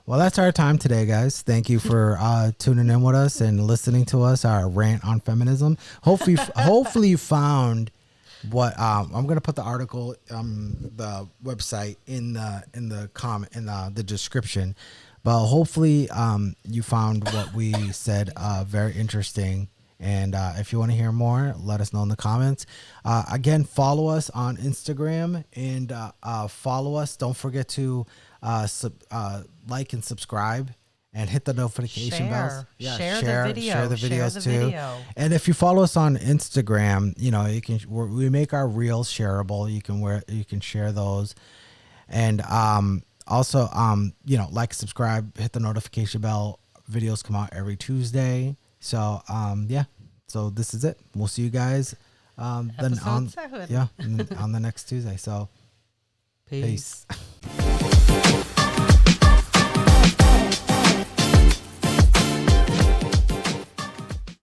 Well, that's our time today, guys. Thank you for tuning in with us and listening to us, our rant on feminism. Hopefully you found what I'm going to put the article, the website in the description, but hopefully you found what we said very interesting. And if you want to hear more, let us know in the comments. Again, follow us on Instagram and follow us. Don't forget to like and subscribe and hit the notification bells. Yeah, share the video. Share the videos too. Video. And if you follow us on Instagram, you know, we make our reels shareable. You can share those. And also you know, like, subscribe, hit the notification bell. Videos come out every Tuesday. So yeah. So this is it. We'll see you guys then on 7. on the next Tuesday. So Peace. peace.